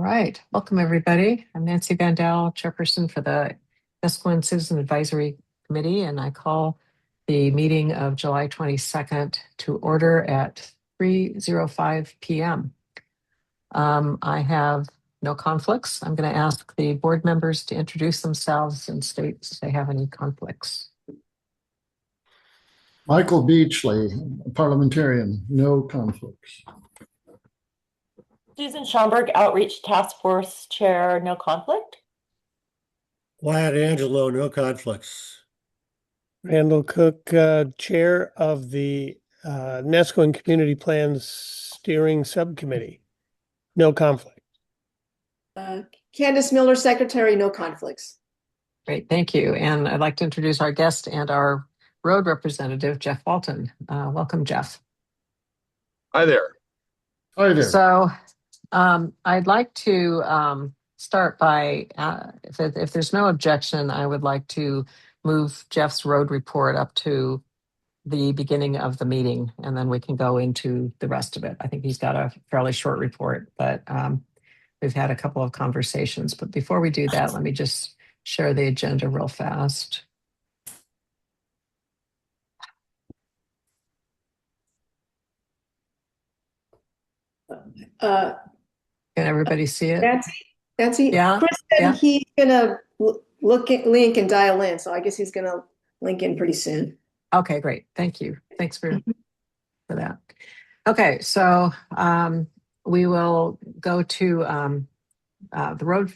right, welcome everybody. I'm Nancy Vandal, chairperson for the Esquimalt Citizen Advisory Committee, and I call the meeting of July 22nd to order at 3:05 p.m. I have no conflicts. I'm going to ask the board members to introduce themselves and state if they have any conflicts. Michael Beachley, parliamentarian, no conflicts. Susan Schomburg, Outreach Task Force Chair, no conflict. Wyatt Angelo, no conflicts. Randall Cook, Chair of the Nesco Community Plans Steering Subcommittee. No conflict. Candace Miller, Secretary, no conflicts. Great, thank you. And I'd like to introduce our guest and our road representative, Jeff Walton. Welcome, Jeff. Hi there. Hi there. So I'd like to start by, if there's no objection, I would like to move Jeff's road report up to the beginning of the meeting, and then we can go into the rest of it. I think he's got a fairly short report, but we've had a couple of conversations. But before we do that, let me just share the agenda real fast. Can everybody see it? Nancy? Yeah. Chris said Yeah. he's gonna link and dial in, so I guess he's gonna link in pretty soon. Okay, great. Thank you. Thanks for that. Okay, so we will go to the road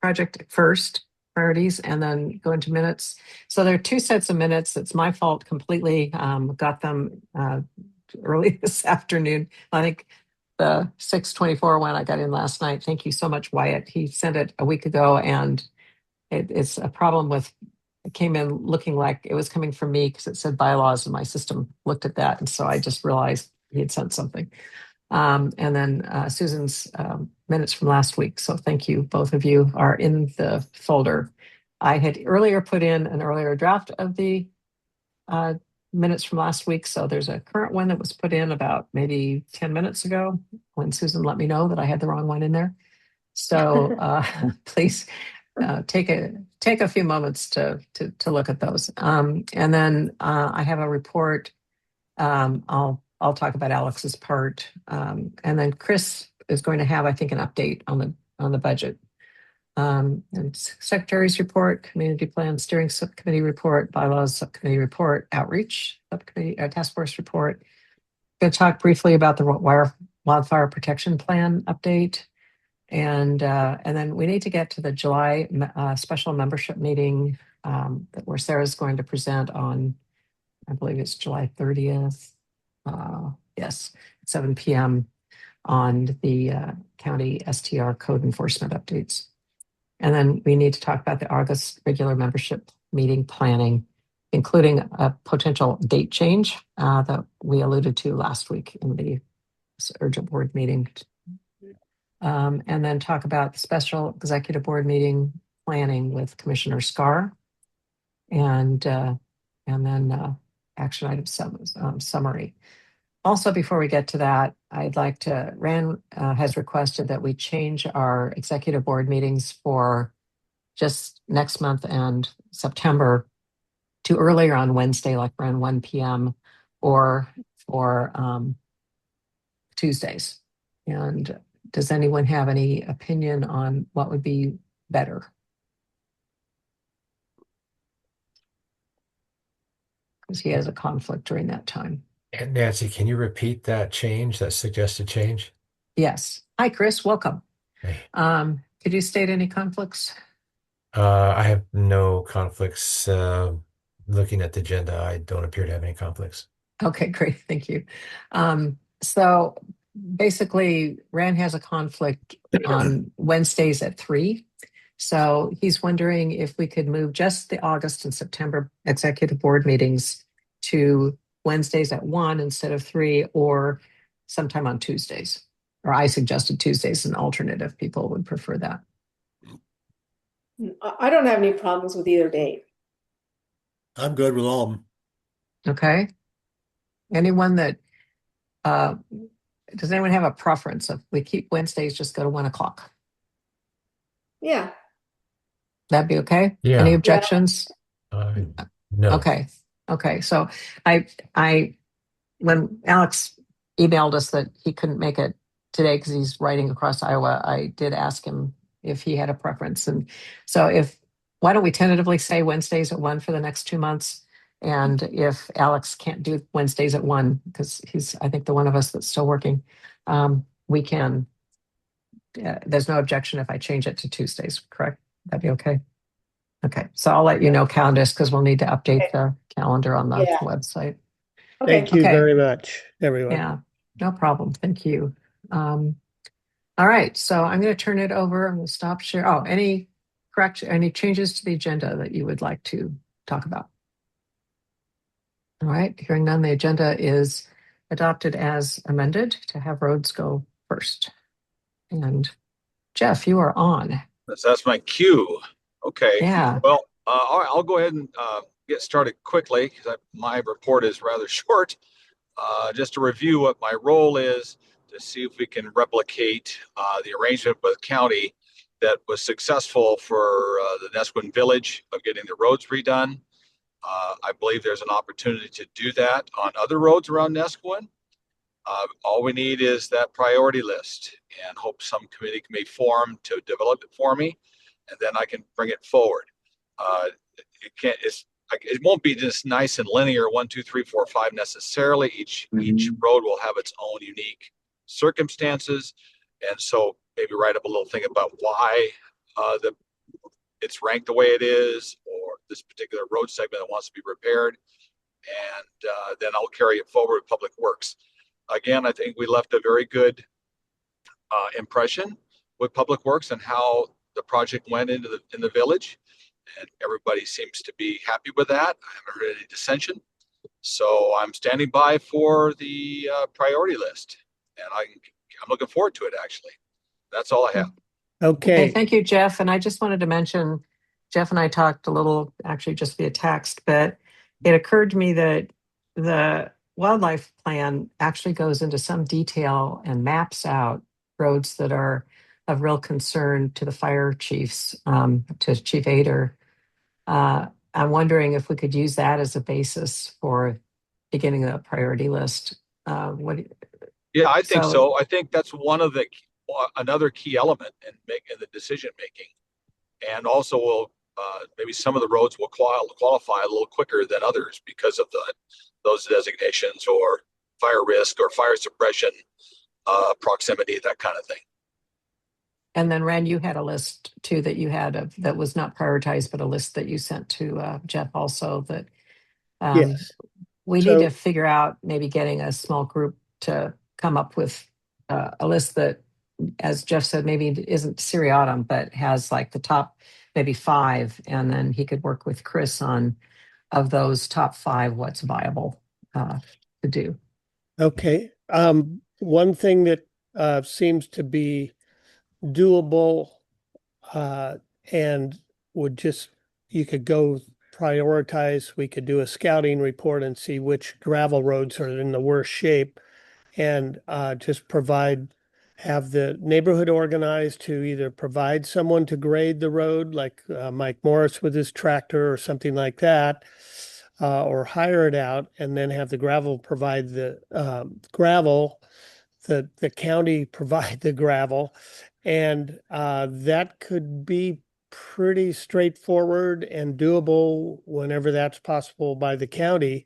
project first, priorities, and then go into minutes. So there are two sets of minutes. It's my fault completely. Got them early this afternoon. I think the 6:24 one I got in last night. Thank you so much, Wyatt. He sent it a week ago, and it's a problem with, it came in looking like it was coming from me because it said bylaws, and my system looked at that. And so I just realized he had sent something. And then Susan's minutes from last week. So thank you. Both of you are in the folder. I had earlier put in an earlier draft of the minutes from last week. So there's a current one that was put in about maybe 10 minutes ago when Susan let me know that I had the wrong one in there. So please take a few moments to look at those. And then I have a report. I'll talk about Alex's part. And then Chris is going to have, I think, an update on the budget. And Secretary's report, Community Plan Steering Subcommittee report, Bylaws Subcommittee report, Outreach Subcommittee Task Force report. Going to talk briefly about the Wildfire Protection Plan update. And then we need to get to the July special membership meeting where Sarah's going to present on, I believe it's July 30th. Yes, 7 p.m. on the county STR code enforcement updates. And then we need to talk about the August regular membership meeting planning, including a potential date change that we alluded to last week in the urgent board meeting. And then talk about the special executive board meeting planning with Commissioner Scar. And then action item summary. Also, before we get to that, I'd like to, Rand has requested that we change our executive board meetings for just next month and September to earlier on Wednesday, like around 1 p.m. or for Tuesdays. And does anyone have any opinion on what would be better? Because he has a conflict during that time. And Nancy, can you repeat that change, that suggested change? Yes. Hi, Chris. Welcome. Hey. Could you state any conflicts? I have no conflicts. Looking at the agenda, I don't appear to have any conflicts. Okay, great. Thank you. So basically, Rand has a conflict on Wednesdays at 3. So he's wondering if we could move just the August and September executive board meetings to Wednesdays at 1 instead of 3, or sometime on Tuesdays. Or I suggested Tuesdays an alternate if people would prefer that. I don't have any problems with either date. I'm good with all of them. Okay. Anyone that does anyone have a preference? If we keep Wednesdays, just go to 1 o'clock. Yeah, That'd be okay? Yeah. Any objections? No. Okay. Okay. So when Alex emailed us that he couldn't make it today because he's riding across Iowa, I did ask him if he had a preference. And so why don't we tentatively say Wednesdays at 1 for the next 2 months? And if Alex can't do Wednesdays at 1, because he's, I think, the one of us that's still working, we can, there's no objection if I change it to Tuesdays, correct? That'd be okay. Okay. So I'll let you know, Candace, because we'll need to update the calendar on the Yeah. website. okay. Thank you Okay. very much, everyone. Yeah, no problem. Thank you. All right, so I'm going to turn it over and we'll stop share. Oh, any changes to the agenda that you would like to talk about? All right, hearing none, the agenda is adopted as amended to have roads go first. And Jeff, you are on. That's my cue. Okay. Yeah. Well, all right, I'll go ahead and get started quickly because my report is rather short. Just to review what my role is, to see if we can replicate the arrangement with county that was successful for the Nesquin Village of getting the roads redone. I believe there's an opportunity to do that on other roads around Nesquin. All we need is that priority list, and hope some committee can be formed to develop it for me, and then I can bring it forward. It won't be just nice and linear 1, 2, 3, 4, 5 necessarily. Each road will have its own unique circumstances, and so maybe write up a little thing about why it's ranked the way it is, or this particular road segment that wants to be repaired, and then I'll carry it forward with Public Works. Again, I think we left a very good impression with Public Works and how the project went in the village, and everybody seems to be happy with that. I haven't heard any dissension, so I'm standing by for the priority list, and I'm looking forward to it. Actually, that's all I have. Okay. Thank you, Jeff. And I just wanted to mention, Jeff and I talked a little, actually just via text, but it occurred to me that the wildlife plan actually goes into some detail and maps out roads that are of real concern to the fire chiefs, to Chief Ader. I'm wondering if we could use that as a basis for beginning a priority list. Yeah, I think so. I think that's another key element in the decision making, and also will maybe some of the roads will qualify a little quicker than others because of those designations, or fire risk, or fire suppression, proximity, that kind of thing. And then, Ren, you had a list too that you had that was not prioritized, but a list that you sent to Jeff also that Yes. we So- need to figure out, maybe getting a small group to come up with a list that, as Jeff said, maybe isn't seriatim, but has like the top maybe 5, and then he could work with Chris on, of those top 5, what's viable to do. Okay. One thing that seems to be doable and you could go prioritize, we could do a scouting report and see which gravel roads are in the worst shape, and just have the neighborhood organized to either provide someone to grade the road, like Mike Morris with his tractor or something like that, or hire it out, and then have the gravel provide the gravel, the county provide the gravel. And that could be pretty straightforward and doable whenever that's possible by the county.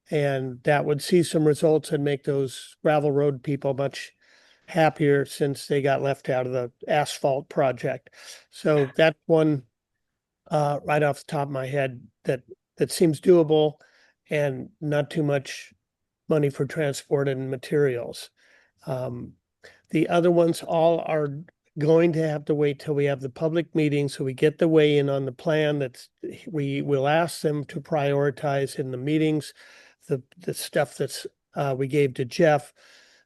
And that would see some results and make those gravel road people much happier, since they got left out of the asphalt project. So that's one right off the top of my head that seems doable and not too much money for transport and materials. The other ones all are going to have to wait till we have the public meeting, so we get the weigh in on the plan. We will ask them to prioritize in the meetings the stuff that's we gave to Jeff,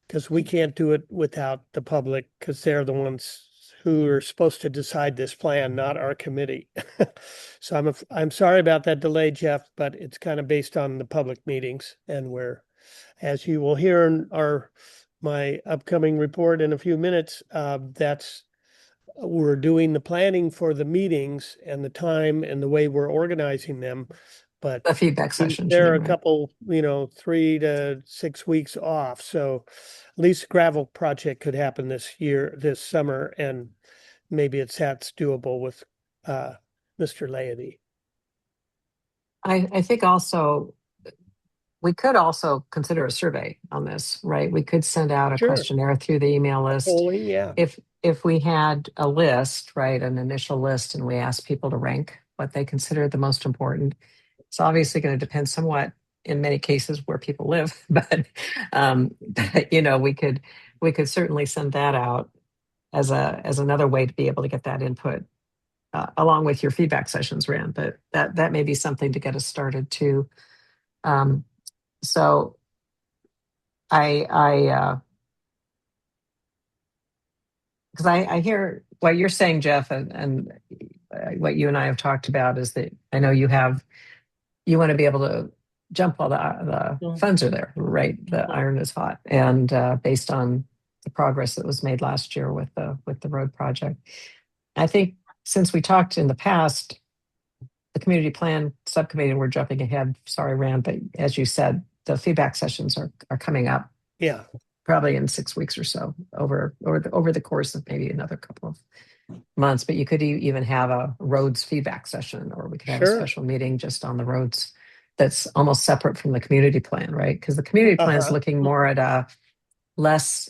because we can't do it without the public, because they're the ones who are supposed to decide this plan, not our committee. So I'm sorry about that delay, Jeff, but it's kind of based on the public meetings, and as you will hear in our my upcoming report in a few minutes. We're doing the planning for the meetings and the time and the way we're organizing them. But The feedback sessions. there you are mean, a right? couple, 3 to 6 weeks off. So at least a gravel project could happen this summer, and maybe that's doable with Mr. Laity. I think also we could also consider a survey on this, right? We could send out a Sure. questionnaire through the email list. Polling, yeah. If we had a list, right, an initial list, and we asked people to rank what they consider the most important, it's obviously going to depend somewhat in many cases where people live, but we could certainly send that out as another way to be able to get that input along with your feedback sessions, Rand. But that may be something to get us started too. So because I hear what you're saying, Jeff, and what you and I have talked about is that I know you want to be able to jump while the funds are there, right? The iron is hot, and based on the progress that was made last year with the road project, I think since we talked in the past, the community plan subcommittee, and we're jumping ahead. Sorry, Rand, but as you said, the feedback sessions are coming up. Yeah. Probably in 6 weeks or so over the course of maybe another couple of months. But you could even have a roads feedback session, or we could have a special meeting just on the roads that's almost separate from the community plan, right? Because the community plan is looking more at a less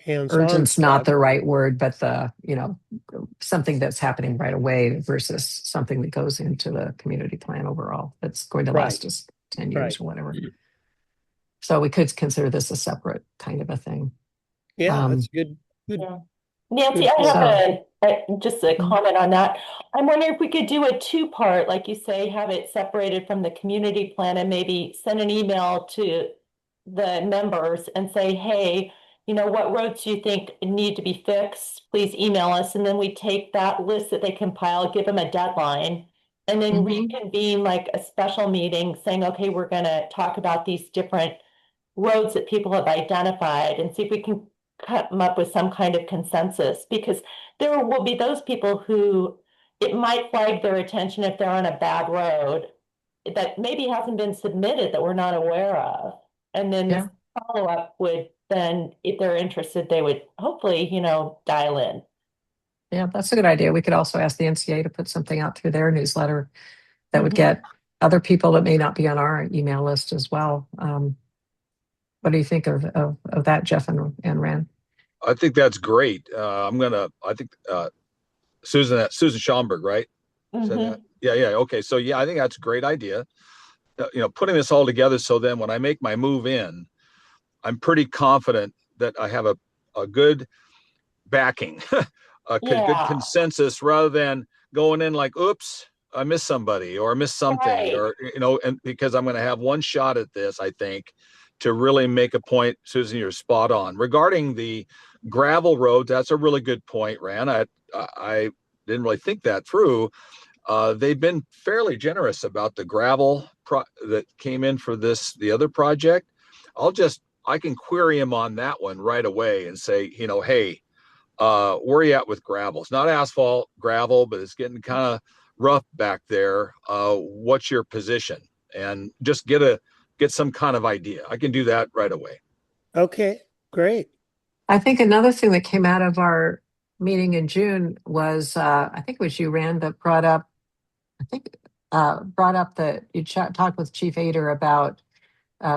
urgent's not the right word, but something that's happening right away versus something that goes into the community plan overall that's going to last us 10 years or whatever. So we could consider this a separate kind of a thing. Yeah, that's good. Yeah. Nancy, I have just a comment on that. I'm wondering if we could do a 2-part, like you say, have it separated from the community plan, and maybe send an email to the members and say, hey, what roads do you think need to be fixed? Please email us. And then we take that list that they compile, give them a deadline, and then reconvene like a special meeting saying, okay, we're going to talk about these different roads that people have identified and see if we can come up with some kind of consensus, because there will be those people who it might flag their attention if they're on a bad road that maybe hasn't been submitted that we're not aware of. And then the follow-up would then, if they're interested, they would hopefully, dial in. Yeah, that's a good idea. We could also ask the NCA to put something out through their newsletter that would get other people that may not be on our email list as well. What do you think of that, Jeff and Rand? I think that's great. I think Susan Schomburg, right? Yeah. Okay. So yeah, I think that's a great idea. Putting this all together so then when I make my move in, I'm pretty confident that I have a good backing, good consensus, rather than going in like, oops, I missed somebody or I missed something, or, and because I'm going to have one shot at this, I think, to really make a point. Susan, you're spot on. Regarding the gravel roads, that's a really good point, Rand. I didn't really think that through. They've been fairly generous about the gravel that came in for the other project. I can query him on that one right away and say, hey, where are you at with gravel? It's not asphalt, gravel, but it's getting kind of rough back there. What's your position? And just get some kind of idea. I can do that right away. Okay, great. I think another thing that came out of our meeting in June was, I think it was you, Rand, that brought up that you talked with Chief Ader about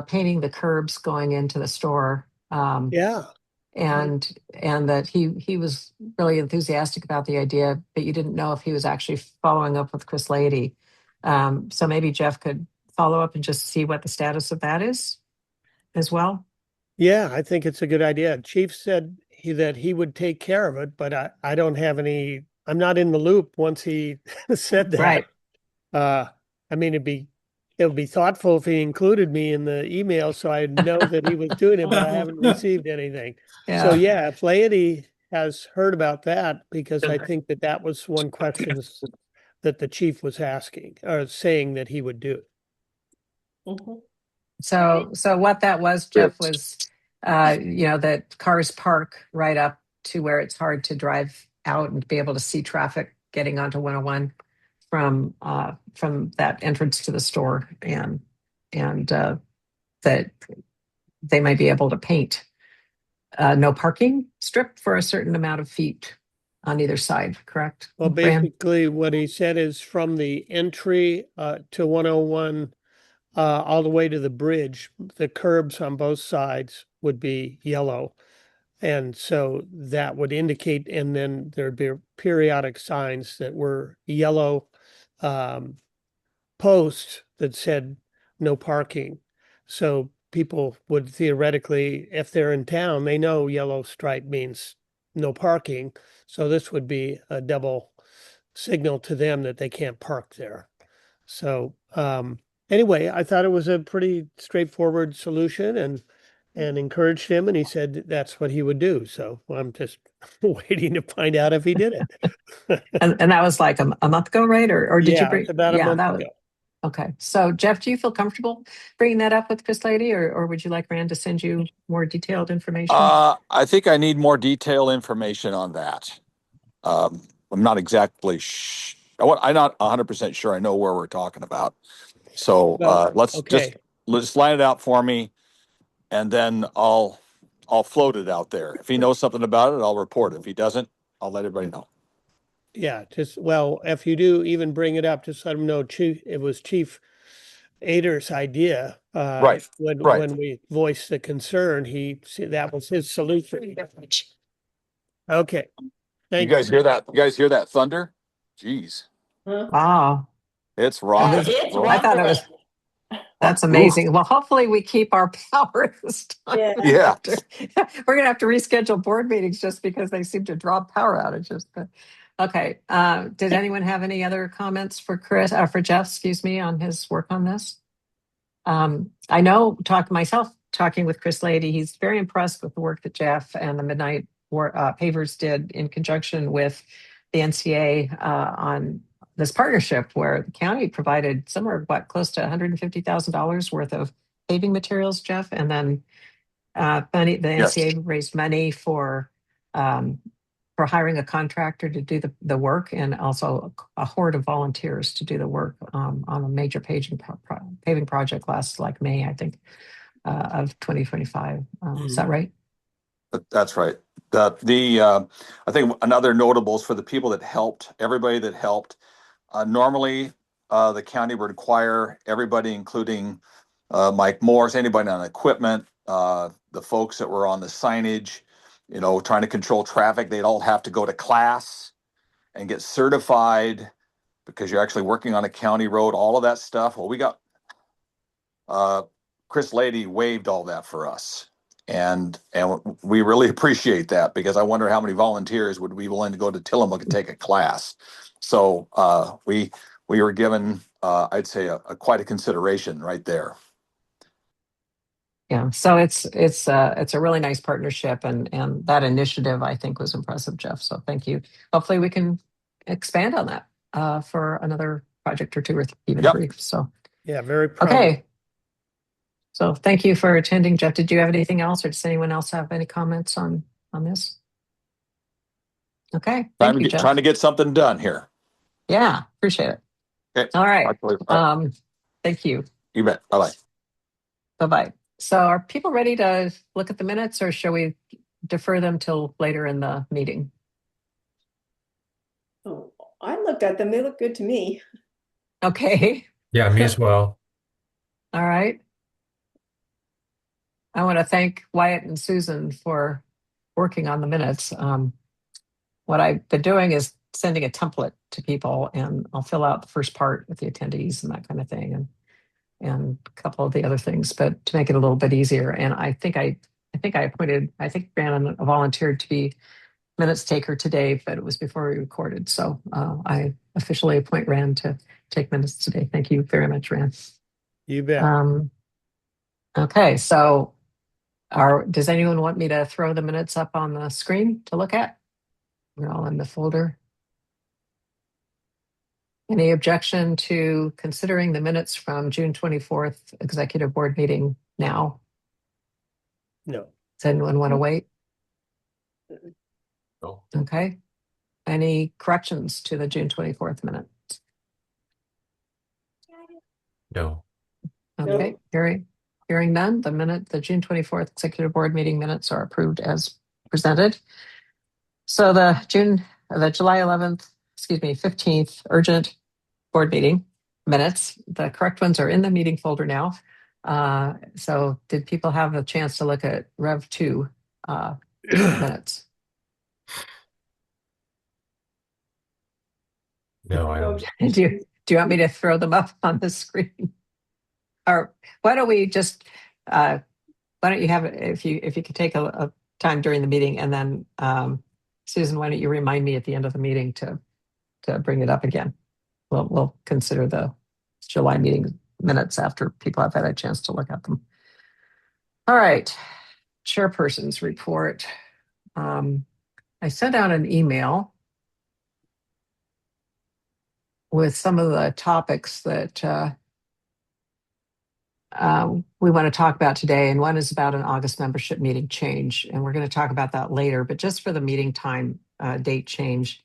painting the curbs going into the store. And that he was really enthusiastic about the idea, but you didn't know if he was actually following up with Chris Laity. So maybe Jeff could follow up and just see what the status of that is as well. Yeah, I think it's a good idea. Chief said that he would take care of it, but I don't have any, I'm not in the loop once he said that. Right. I mean, it would be thoughtful if he included me in the email so I know that he was doing it, but I haven't received anything. Yeah. So yeah, if Laity has heard about that, because I think that was one question that the chief was asking or saying that he would do. So what that was, Jeff, was, that cars park right up to where it's hard to drive out and be able to see traffic getting onto 101 from that entrance to the store, and that they might be able to paint no parking strip for a certain amount of feet on either side, correct? Well, Fran? basically what he said is from the entry to 101 all the way to the bridge, the curbs on both sides would be yellow. And so that would indicate, and then there'd be periodic signs that were yellow posts that said no parking. So people would theoretically, if they're in town, they know yellow stripe means no parking. So this would be a double signal to them that they can't park there. So anyway, I thought it was a pretty straightforward solution and encouraged him, and he said that's what he would do. So I'm just waiting to find out if he did it. And that was like a month ago, right? Or did you Yeah, bring? it's about a month that was ago. okay. So Jeff, do you feel comfortable bringing that up with Chris Lady, or would you like Rand to send you more detailed information? I think I need more detailed information on that. I'm not exactly I'm not 100% sure I know where we're talking about. So Well, let's okay. just line it out for me, and then I'll float it out there. If he knows something about it, I'll report it. If he doesn't, I'll let everybody know. Yeah, well, if you do even bring it up, just let him know it was Chief Ader's idea. Right. When we voiced the concern, that was his solution. Okay. You Thank guys hear that? You guys hear that thunder? Jeez, Wow, it's rocking. It's I thought it was. That's amazing. Well, hopefully we keep our power this time. Yeah. We're gonna have to reschedule board meetings just because they seem to drop power outages. But okay. Did anyone have any other comments for Jeff, excuse me, on his work on this? I know talking with Chris Lady, he's very impressed with the work that Jeff and the Midnight Pavers did in conjunction with the NCA on this partnership, where the county provided somewhere close to $150,000 worth of paving materials, Jeff, and then money. The NCA raised money for hiring a contractor to do the work, and also a horde of volunteers to do the work on a major paving project last May, I think, of 2025. Is that right? That's right. I think another notables for the people that helped, everybody that helped. Normally, the county would require everybody, including Mike Morris, anybody on equipment, the folks that were on the signage, trying to control traffic. They'd all have to go to class and get certified because you're actually working on a county road, all of that stuff. Well, we got Chris Lady waived all that for us. And we really appreciate that, because I wonder how many volunteers would be willing to go to Tillamook and take a class. So we were given, I'd say, quite a consideration right there. Yeah, so it's a really nice partnership, and that initiative, I think, was impressive, Jeff. So thank you. Hopefully we can expand on that for another project or two, or even three. So yeah, very proud. Okay. So thank you for attending, Jeff. Did you have anything else, or does anyone else have any comments on this? Okay. Thank you, Jeff. Trying to get something done here. Yeah, appreciate it. Okay. All right. Thank you. You bet. Bye-bye. Bye-bye. So are people ready to look at the minutes, or shall we defer them till later in the meeting? Oh, I looked at them. They look good to me. Okay. Yeah, me as well. All right. I want to thank Wyatt and Susan for working on the minutes. What I've been doing is sending a template to people, and I'll fill out the first part with the attendees and that kind of thing, and a couple of the other things, but to make it a little bit easier. And I think Brandon volunteered to be minutes taker today, but it was before we recorded. So I officially appoint Rand to take minutes today. Thank you very much, Rand. You bet. Okay, so does anyone want me to throw the minutes up on the screen to look at? We're all in the folder. Any objection to considering the minutes from June 24th executive board meeting now? No. Does anyone want to wait? No. Okay. Any corrections to the June 24th minute? No. Okay, hearing none, the June 24th executive board meeting minutes are approved as presented. So the July 11th, 15th urgent board meeting minutes, the correct ones are in the meeting folder now. So did people have a chance to look at Rev 2 minutes? No, I don't. Do you want me to throw them up on the screen? Or why don't we just why don't you have if you could take a time during the meeting, and then Susan, why don't you remind me at the end of the meeting to bring it up again? We'll consider the July meeting minutes after people have had a chance to look at them. All right, chairperson's report. I sent out an email with some of the topics that we want to talk about today, and one is about an August membership meeting change, and we're going to talk about that later. But just for the meeting time date change,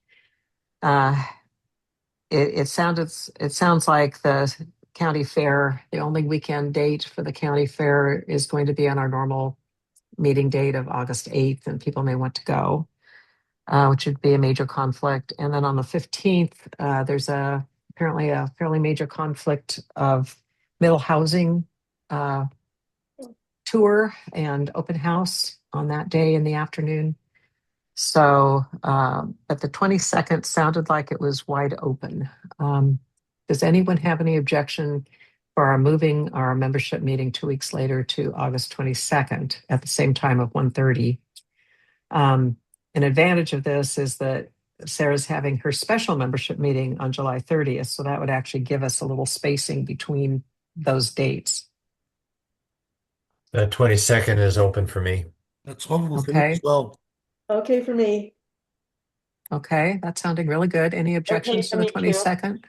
it sounds like the county fair, the only weekend date for the county fair is going to be on our normal meeting date of August 8th, and people may want to go, which would be a major conflict. And then on the 15th, there's apparently a fairly major conflict of middle housing tour and open house on that day in the afternoon. So, but the 22nd sounded like it was wide open. Does anyone have any objection for our moving our membership meeting 2 weeks later to August 22nd at the same time of 1:30? An advantage of this is that Sarah's having her special membership meeting on July 30th. So that would actually give us a little spacing between those dates. The 22nd is open for me. That's open for me Okay. as well. Okay for me. Okay, that's sounding really good. Any objections to for the me too. 22nd?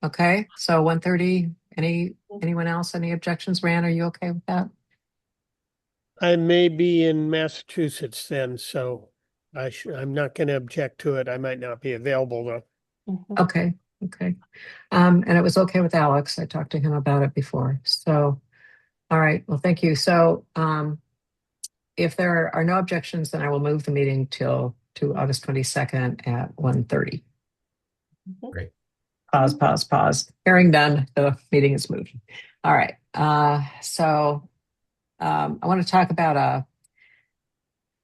Okay, so 1:30. Anyone else? Any objections? Ran, are you okay with that? I may be in Massachusetts then, so I'm not going to object to it. I might not be available though. Mhm. Okay. And it was okay with Alex. I talked to him about it before. So, all right. Well, thank you. So, if there are no objections, then I will move the meeting to August 22nd at 1:30. Great. Pause. Hearing done. The meeting is moved. All right. So I want to talk about a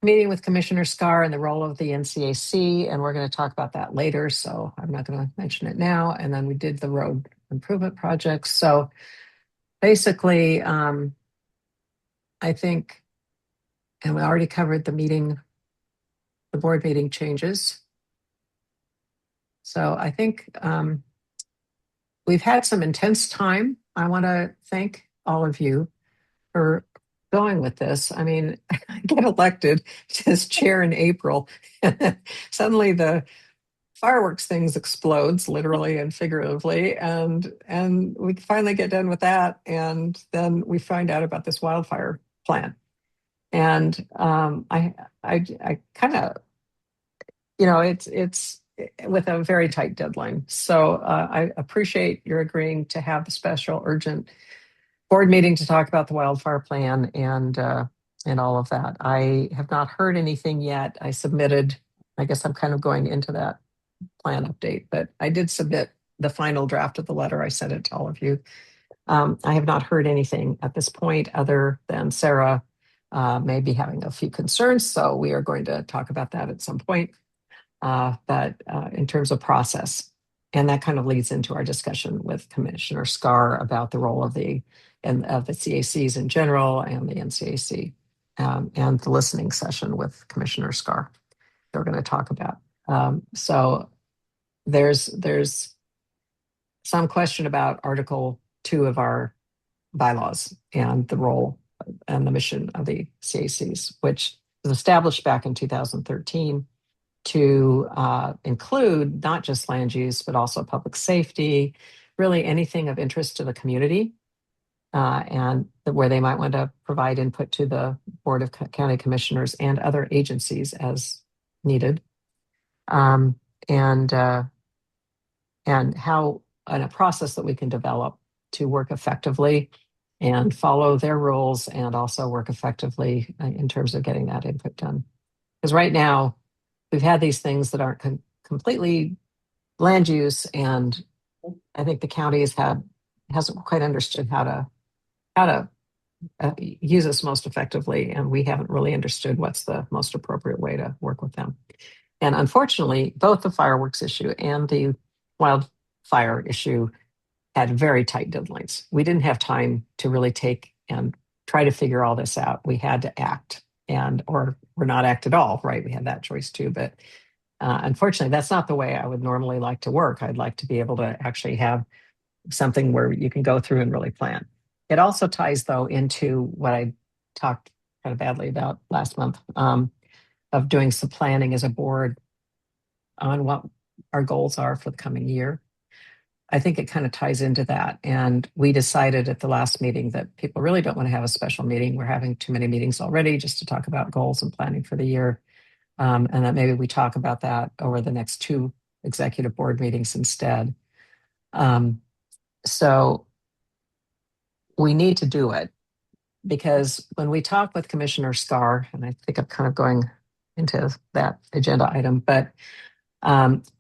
meeting with Commissioner Scar and the role of the NCAC, and we're going to talk about that later. So I'm not going to mention it now. And then we did the road improvement projects. So basically, I think, and we already covered the board meeting changes. So I think we've had some intense time. I want to thank all of you for going with this. I mean, I get elected as chair in April. Suddenly the fireworks things explodes literally and figuratively. And we finally get done with that. And then we find out about this wildfire plan. And I kind of, it's with a very tight deadline. So I appreciate your agreeing to have the special urgent board meeting to talk about the wildfire plan and all of that. I have not heard anything yet. I guess I'm kind of going into that plan update, but I did submit the final draft of the letter. I sent it to all of you. I have not heard anything at this point other than Sarah may be having a few concerns. So we are going to talk about that at some point. But in terms of process, and that kind of leads into our discussion with Commissioner Scar about the role of the CACs in general and the NCAC, and the listening session with Commissioner Scar that we're going to talk about. So there's some question about Article 2 of our bylaws and the role and the mission of the CACs, which was established back in 2013. to include not just land use, but also public safety, really anything of interest to the community, and where they might want to provide input to the Board of County Commissioners and other agencies as needed. And how, and a process that we can develop to work effectively and follow their rules and also work effectively in terms of getting that input done. Because right now, we've had these things that aren't completely land use, and I think the county hasn't quite understood how to use this most effectively, and we haven't really understood what's the most appropriate way to work with them. And unfortunately, both the fireworks issue and the wildfire issue had very tight deadlines. We didn't have time to really take and try to figure all this out. We had to act, or not act at all, right? We had that choice too, but unfortunately, that's not the way I would normally like to work. I'd like to be able to actually have something where you can go through and really plan. It also ties, though, into what I talked kind of badly about last month, of doing some planning as a board on what our goals are for the coming year. I think it kind of ties into that. And we decided at the last meeting that people really don't want to have a special meeting. We're having too many meetings already just to talk about goals and planning for the year. And that maybe we talk about that over the next 2 executive board meetings instead. So we need to do it, because when we talk with Commissioner Scar, and I think I'm kind of going into that agenda item, but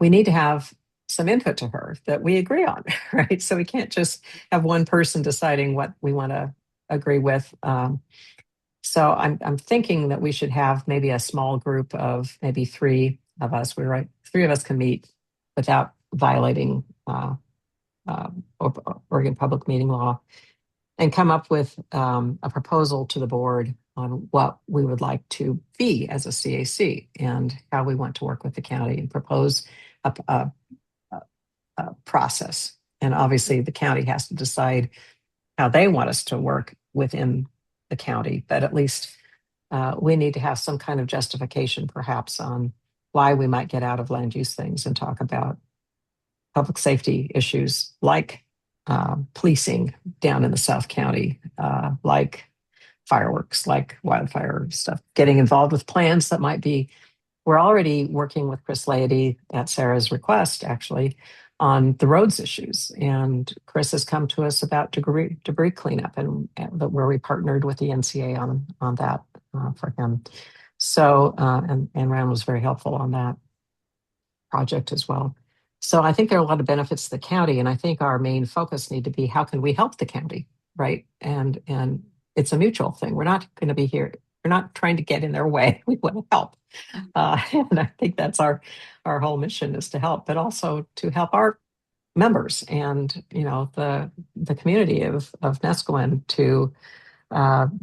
we need to have some input to her that we agree on, right? So we can't just have one person deciding what we want to agree with. So I'm thinking that we should have maybe a small group of maybe 3 of us. We're right, 3 of us can meet without violating Oregon Public Meeting Law, and come up with a proposal to the board on what we would like to be as a CAC and how we want to work with the county, and propose a process. And obviously the county has to decide how they want us to work within the county, but at least we need to have some kind of justification perhaps on why we might get out of land use things and talk about public safety issues like policing down in the South County, like fireworks, like wildfire stuff, getting involved with plans that might be. We're already working with Chris Laity at Sarah's request, actually, on the roads issues. And Chris has come to us about debris cleanup, and where we partnered with the NCA on that for him. So, and Rand was very helpful on that project as well. So I think there are a lot of benefits to the county, and I think our main focus need to be how can we help the county, right? And it's a mutual thing. We're not going to be here. We're not trying to get in their way. We want to help, and I think that's our whole mission, is to help, but also to help our members and the community of Neskowin to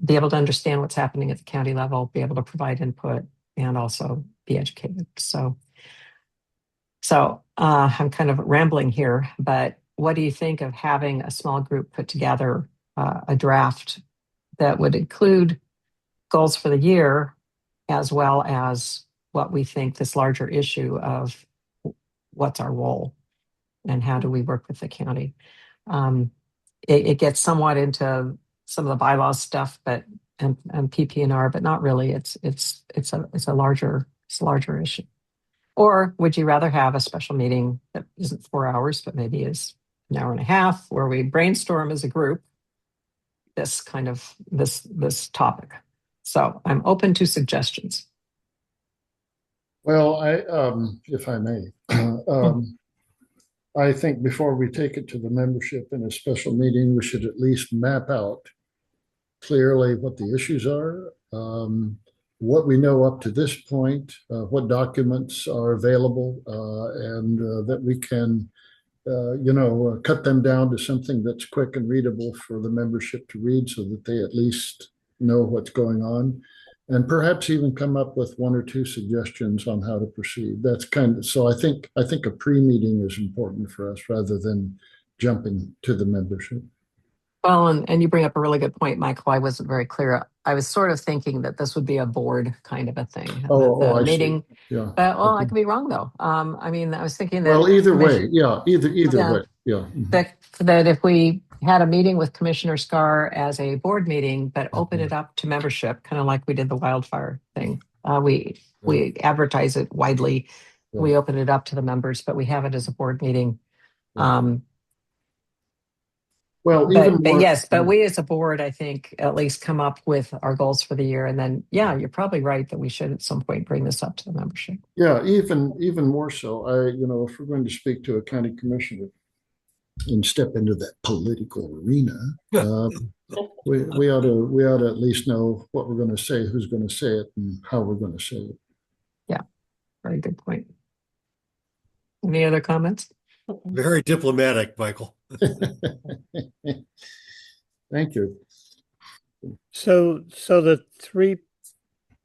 be able to understand what's happening at the county level, be able to provide input, and also be educated. So I'm kind of rambling here, but what do you think of having a small group put together a draft that would include goals for the year, as well as what we think this larger issue of what's our role and how do we work with the county? It gets somewhat into some of the bylaws stuff, but and PP&R, but not really. It's a larger issue. Or would you rather have a special meeting that isn't 4 hours, but maybe is an hour and a half, where we brainstorm as a group this topic? So I'm open to suggestions. Well, if I may, I think before we take it to the membership in a special meeting, we should at least map out clearly what the issues are, what we know up to this point, what documents are available, and that we can, cut them down to something that's quick and readable for the membership to read, so that they at least know what's going on, and perhaps even come up with 1 or 2 suggestions on how to proceed. That's so I think a pre-meeting is important for us rather than jumping to the membership. Well, and you bring up a really good point, Michael. I wasn't very clear. I was sort of thinking that this would be a board kind of a thing. Oh, The I see. meeting, Yeah. but well, I Okay. could be wrong though. I mean, I was thinking that Well, either way, commission- yeah, either Yeah. way, yeah. Mhm. that if we had a meeting with Commissioner Scar as a board meeting, but open Mhm. it up to membership, kind of like we did the wildfire thing. We advertise it widely. Yeah. We open it up to the members, but we have it as a board meeting. Yeah. Well, even But more. yes, but we as a board, I think, at least come up with our goals for the year. And then, yeah, you're probably right that we should at some point bring this up to the membership. Yeah, even more so. If we're going to speak to a county commissioner and step into that political arena, we ought to at least know what we're going to say, who's going to say it, and how we're going to say it. Yeah, very good point. Any other comments? Very diplomatic, Michael. Thank you. So the three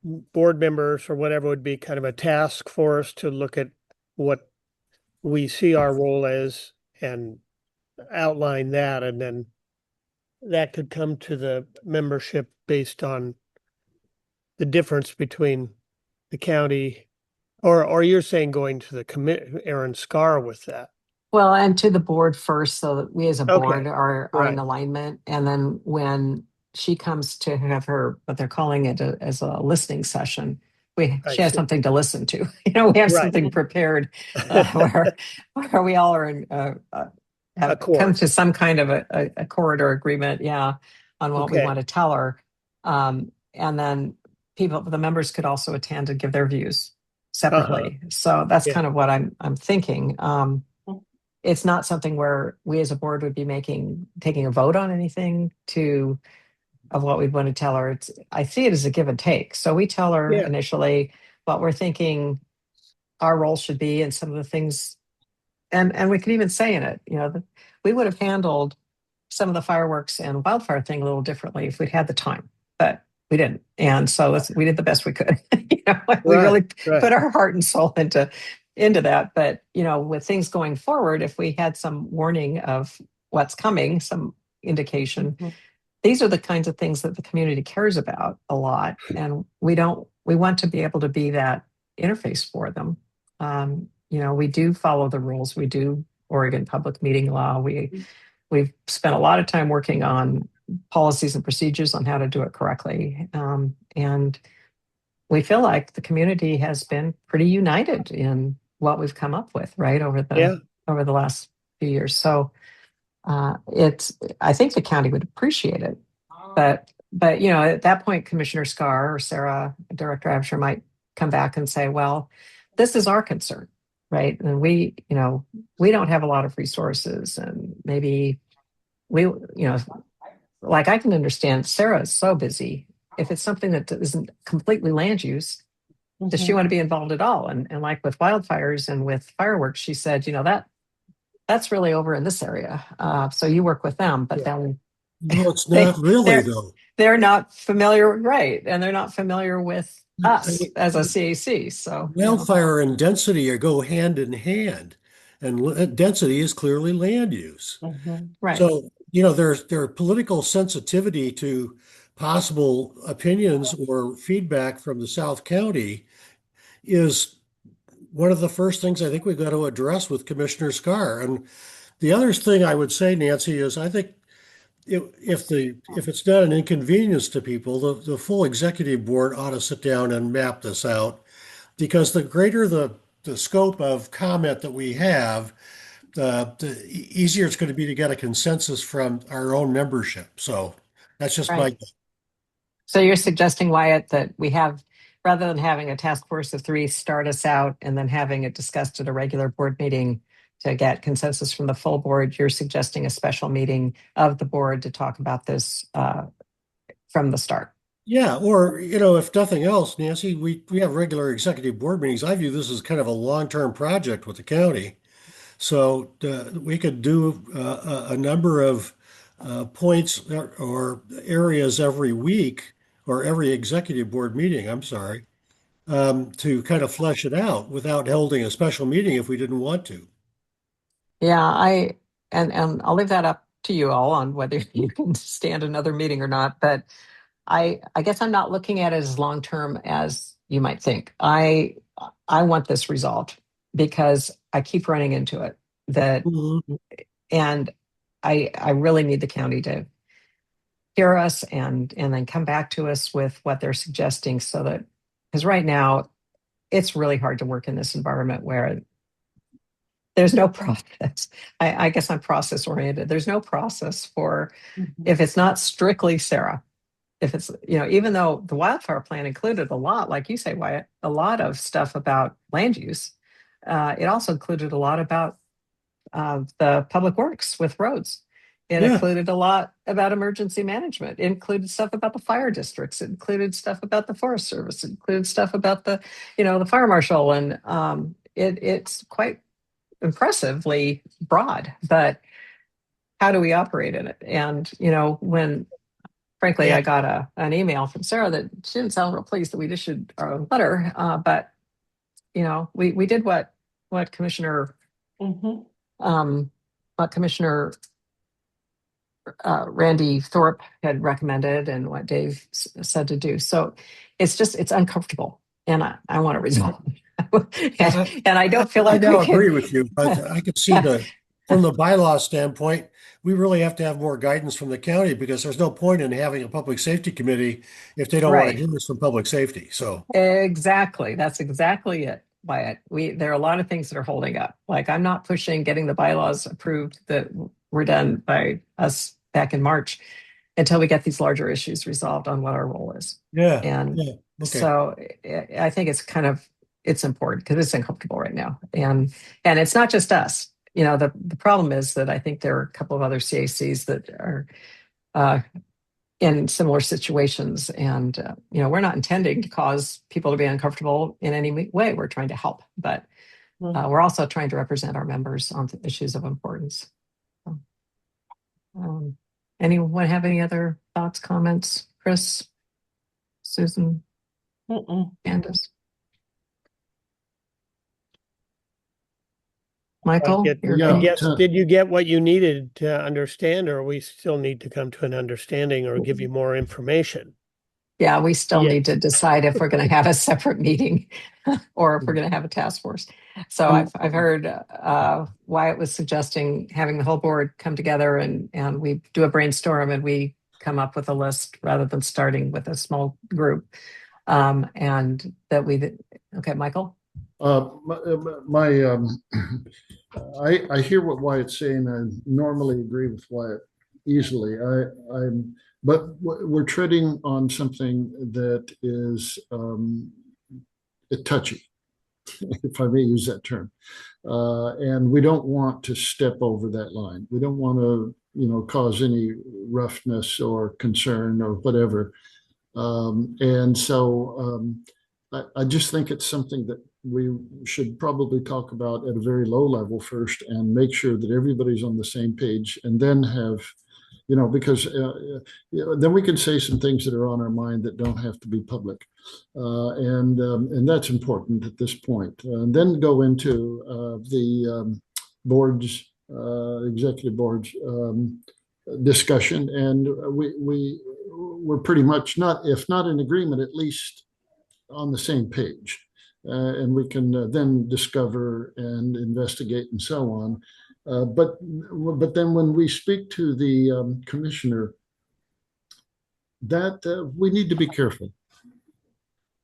board members or whatever would be kind of a task force to look at what we see our role as and outline that, and then that could come to the membership based on the difference between the county, or you're saying going to the Aaron Scar with that. Well, and to the board first, so that we as a Okay, board are in right. alignment. And then when she comes to have her, what they're calling it as a listening session, I she has see. something to listen to. We have Right. something prepared where we all are in, have Accord. come to some kind of a corridor agreement, on what we Okay. want to tell her. And then the members could also attend and give their views separately. So that's Yeah. kind of what I'm thinking. It's not something where we as a board would be taking a vote on anything of what we'd want to tell her. I see it as a give and take. So we tell her Yeah. initially what we're thinking our role should be and some of the things, and we can even say in it, that we would have handled some of the fireworks and wildfire thing a little differently if we'd had the time, but we didn't. And so we did the best we could. We really right. put our heart and soul into that. But, with things going forward, if we had some warning of what's coming, some indication, Mhm. these are the kinds of things that the community cares about a lot. And we want to be able to be that interface for them. We do follow the rules. We do Oregon public meeting law. We've spent a lot of time working on policies and procedures on how to do it correctly. And we feel like the community has been pretty united in what we've come up with, right, over the last few years. So I think the county would appreciate it. But at that point, Commissioner Scar or Sarah, Director Absher might come back and say, well, this is our concern, right? And we don't have a lot of resources, and maybe like I can understand Sarah is so busy. If it's something that isn't completely land use, does she want to be involved at all? And like with wildfires and with fireworks, she said, that's really over in this area. So you work with them, but then No, it's not really, though. they're not familiar, right? And they're not familiar with us as a CAC. So Wildfire and density go hand in hand, and density is clearly land use. right. So, there's political sensitivity to possible opinions or feedback from the South County is one of the first things I think we've got to address with Commissioner Scar. And the other thing I would say, Nancy, is I think if it's not an inconvenience to people, the full executive board ought to sit down and map this out, because the greater the scope of comment that we have, the easier it's going to be to get a consensus from our own membership. So that's just Right. my. So you're suggesting, Wyatt, that we have, rather than having a task force of 3 start us out and then having it discussed at a regular board meeting to get consensus from the full board, you're suggesting a special meeting of the board to talk about this from the start. Yeah, or if nothing else, Nancy, we have regular executive board meetings. I view this as kind of a long-term project with the county, so we could do a number of points or areas every week or every executive board meeting. I'm sorry, to kind of flesh it out without holding a special meeting if we didn't want to. Yeah, and I'll leave that up to you all on whether you can stand another meeting or not. But I guess I'm not looking at it as long term as you might think. I want this resolved because I keep running into it. And I really need the county to hear us and then come back to us with what they're suggesting, so that, because right now it's really hard to work in this environment where there's no process. I guess I'm process oriented. There's no process for, if it's not strictly Sarah, if it's, even though the wildfire plan included a lot, like you say, Wyatt, a lot of stuff about land use, it also included a lot about the public works with roads. It included a lot about emergency management. It included stuff about the fire districts. It included stuff about the Forest Service. It included stuff about the, the fire marshal. And it's quite impressively broad. But how do we operate in it? And, when, frankly, I got an email from Sarah that she didn't sound real pleased that we issued our own letter. But, we did what Commissioner Randy Thorpe had recommended and what Dave said to do. So it's uncomfortable, and I want to resolve it. and I don't feel like I agree with you, but I could see from the bylaw standpoint, we really have to have more guidance from the county, because there's no point in having a public safety committee if they don't want to hear this from public safety. So exactly, that's exactly it. Wyatt, there are a lot of things that are holding up. Like, I'm not pushing getting the bylaws approved that were done by us back in March until we get these larger issues resolved on what our role is. So I think it's important because it's uncomfortable right now. And it's not just us. The problem is that I think there are a couple of other CACs that are in similar situations. And, we're not intending to cause people to be uncomfortable in any way. We're trying to help, but we're also trying to represent our members on issues of importance. Anyone have any other thoughts, comments? Chris, Susan, Candace? Michael? I guess, did you get what you needed to understand, or we still need to come to an understanding or give you more information? Yeah, we still need to decide if we're going to have a separate meeting or if we're going to have a task force. So I've heard Wyatt was suggesting having the whole board come together and we do a brainstorm and we come up with a list rather than starting with a small group. And that okay, Michael? I hear what Wyatt's saying. I normally agree with Wyatt easily. But we're treading on something that is touchy, if I may use that term. And we don't want to step over that line. We don't want to, cause any roughness or concern or whatever. And so I just think it's something that we should probably talk about at a very low level first and make sure that everybody's on the same page, and then have, because then we can say some things that are on our mind that don't have to be public. And that's important at this point. And then go into the board's, executive board's discussion. And we're pretty much if not in agreement, at least on the same page. And we can then discover and investigate and so on. But then when we speak to the commissioner, that we need to be careful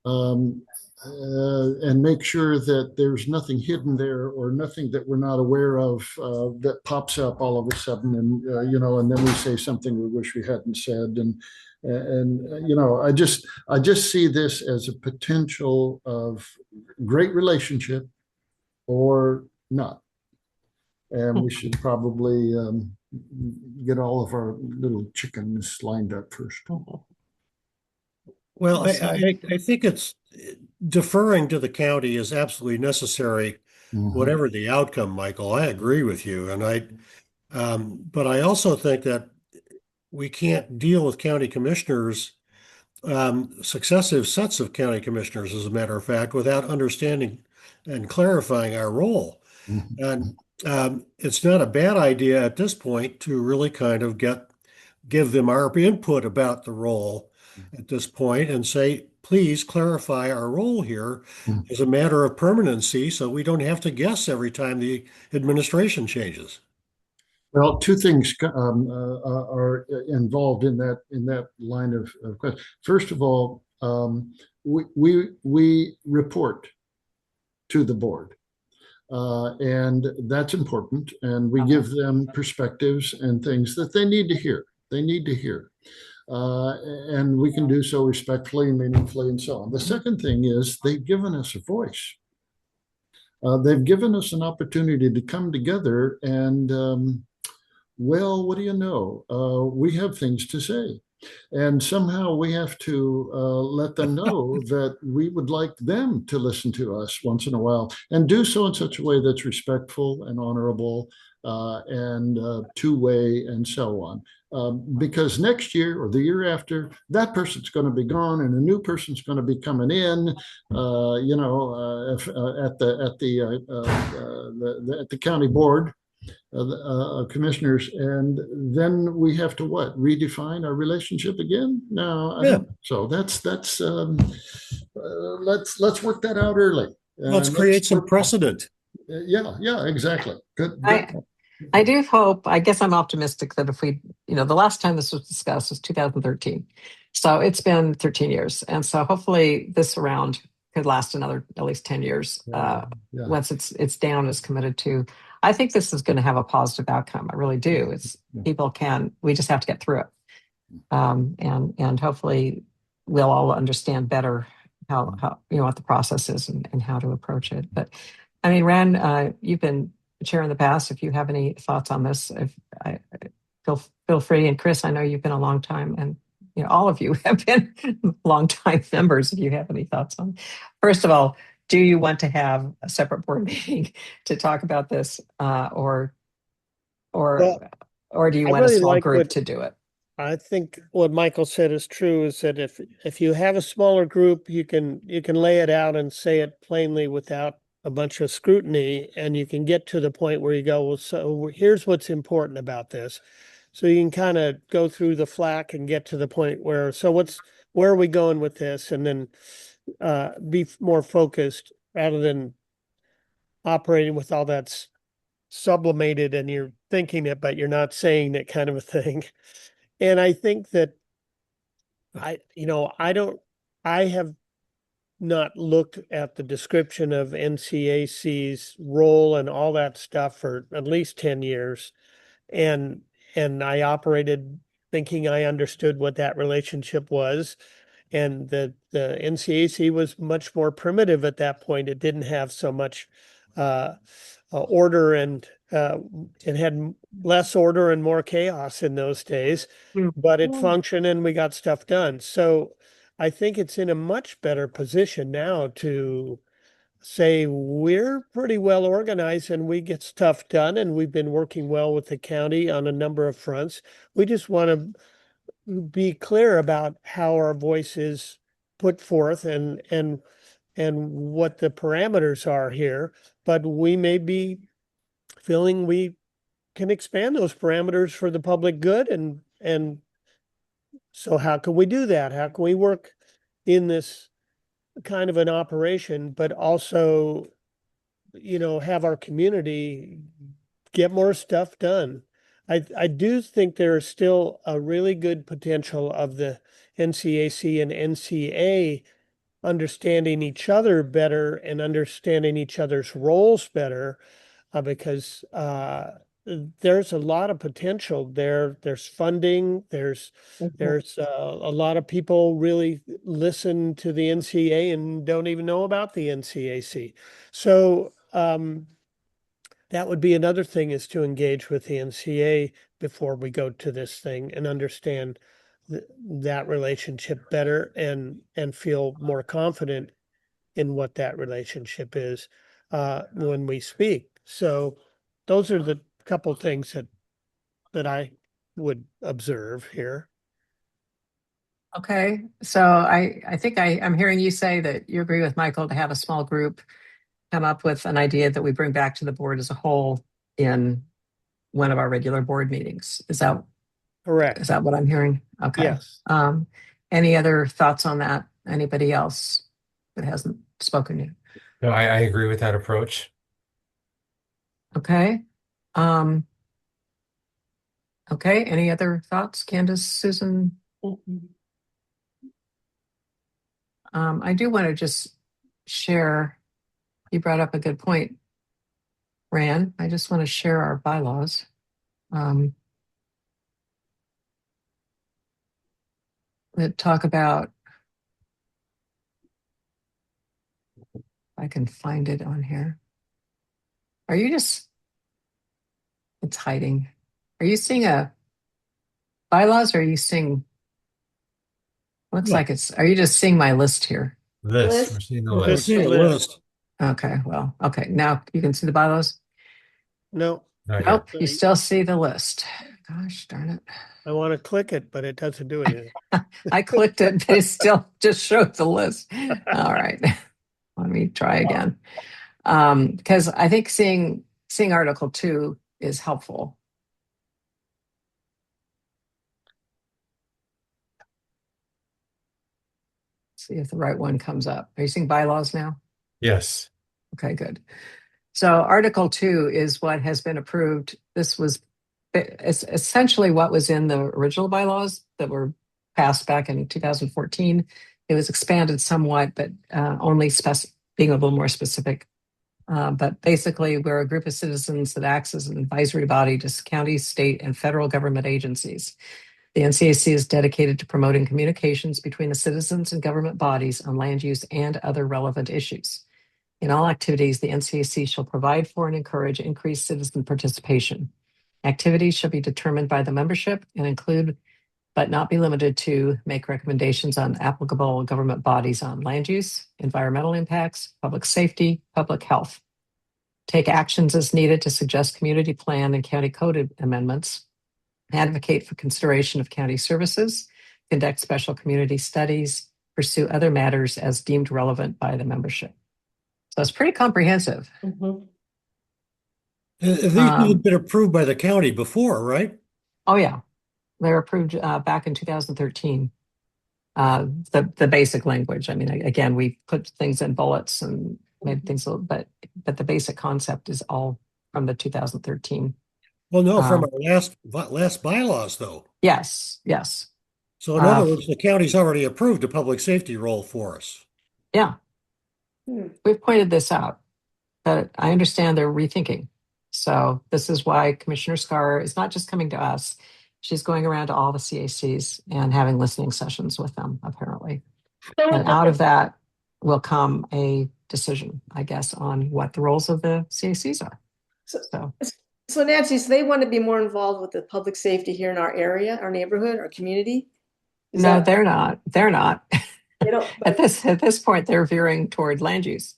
and make sure that there's nothing hidden there or nothing that we're not aware of that pops up all of a sudden, and and then we say something we wish we hadn't said. And I just see this as a potential of great relationship or not. And we should probably get all of our little chickens lined up first. Well, I think it's deferring to the county is absolutely necessary, whatever the outcome, Michael. I agree with you. But I also think that we can't deal with county commissioners, successive sets of county commissioners, as a matter of fact, without understanding and clarifying our role. And it's not a bad idea at this point to really kind of give them our input about the role at this point and say, please clarify our role here Mm. as a matter of permanency so we don't have to guess every time the administration changes. Well, two things are involved in that line of question. First of all, we report to the board. And that's important. And we give them perspectives and things that they need to hear. They need to hear. And we can do so respectfully, meaningfully, and so on. The second thing is they've given us a voice. They've given us an opportunity to come together and, well, what do you know? We have things to say. And somehow we have to let them know that we would like them to listen to us once in a while and do so in such a way that's respectful and honorable and two-way and so on. Because next year or the year after, that person's going to be gone and a new person's going to be coming in. At the county board commissioners, and then we have to what? Redefine our relationship again? No, I don't. So that's let's work that out early. Let's create some precedent. Yeah, exactly. Good. I do hope, I guess I'm optimistic that if we, the last time this was discussed was 2013. So it's been 13 years. And so hopefully this round could last another at least 10 years once it's down as committed to. I think this is going to have a positive outcome. I really do. We just have to get through it. And hopefully we'll all understand better how what the process is and how to approach it. But I mean, Ran, you've been chair in the past. If you have any thoughts on this, feel free. And Chris, I know you've been a long time, and all of you have been long time members. If you have any thoughts on, first of all, do you want to have a separate board meeting to talk about this, or do you want a small group to do it? I think what Michael said is true, is that if you have a smaller group, you can lay it out and say it plainly without a bunch of scrutiny, and you can get to the point where you go, well, so here's what's important about this. So you can kind of go through the flack and get to the point where are we going with this? And then be more focused rather than operating with all that's sublimated and you're thinking it, but you're not saying it kind of a thing. And I think that I have not looked at the description of NCAC's role and all that stuff for at least 10 years. And I operated thinking I understood what that relationship was. And the NCAC was much more primitive at that point. It didn't have so much order, and it had less order and more chaos in those days, but it functioned and we got stuff done. So I think it's in a much better position now to say we're pretty well organized and we get stuff done, and we've been working well with the county on a number of fronts. We just want to be clear about how our voice is put forth and what the parameters are here, but we may be feeling we can expand those parameters for the public good, and so how can we do that? How can we work in this kind of an operation, but also, have our community get more stuff done? I do think there is still a really good potential of the NCAC and NCA understanding each other better and understanding each other's roles better, because there's a lot of potential there. There's funding. There's a lot of people really listen to the NCA and don't even know about the NCAC. So that would be another thing, is to engage with the NCA before we go to this thing and understand that relationship better and feel more confident in what that relationship is when we speak. So those are the couple things that I would observe here. Okay, so I think I'm hearing you say that you agree with Michael to have a small group come up with an idea that we bring back to the board as a whole in one of our regular board meetings. Is Correct. that what I'm hearing? Okay. Yes. Any other thoughts on that? Anybody else that hasn't spoken yet? No, I agree with that approach. Okay. Okay. Any other thoughts, Candace, Susan? Mhm. I do want to just share, you brought up a good point, Rand. I just want to share our bylaws. That talk about, if I can find it on here. Are you just, it's hiding. Are you seeing a bylaws or are you seeing, looks Yeah. like it's, are you just seeing my list here? List. We're seeing the List. We're list. seeing a List. list. Okay, well, okay. Now you can see the bylaws? No, Not yet. Nope, you still see the list. Gosh darn it. I want to click it, but it doesn't do anything. I clicked it, but it still just showed the list. All right. Let me try again. Because I think seeing Article 2 is helpful. See if the right one comes up. Are you seeing bylaws now? Yes. Okay, good. So Article 2 is what has been approved. This was it's essentially what was in the original bylaws that were passed back in 2014. It was expanded somewhat, but only being a little more specific. But basically, we're a group of citizens that acts as an advisory body to county, state, and federal government agencies. The NCAC is dedicated to promoting communications between the citizens and government bodies on land use and other relevant issues. In all activities, the NCAC shall provide for and encourage increased citizen participation. Activities shall be determined by the membership and include, but not be limited to, make recommendations on applicable government bodies on land use, environmental impacts, public safety, public health. Take actions as needed to suggest community plan and county code amendments, advocate for consideration of county services, conduct special community studies, pursue other matters as deemed relevant by the membership. So it's pretty comprehensive. Mhm. These have been approved by the county before, right? Oh yeah, they were approved back in 2013. The basic language. I mean, again, we put things in bullets and made things a little, but the basic concept is all from the 2013. Well, no, from our last bylaws, though. Yes. So in other words, the county's already approved a public safety role for us. Yeah. Hmm. We've pointed this out, but I understand they're rethinking. So this is why Commissioner Scar is not just coming to us. She's going around to all the CACs and having listening sessions with them, apparently. So And out of that will come a decision, I guess, on what the roles of the CACs are. So Nancy, so they want to be more involved with the public safety here in our area, our neighborhood, our community? No, they're not. They're not. They don't, At this point, they're veering toward land use.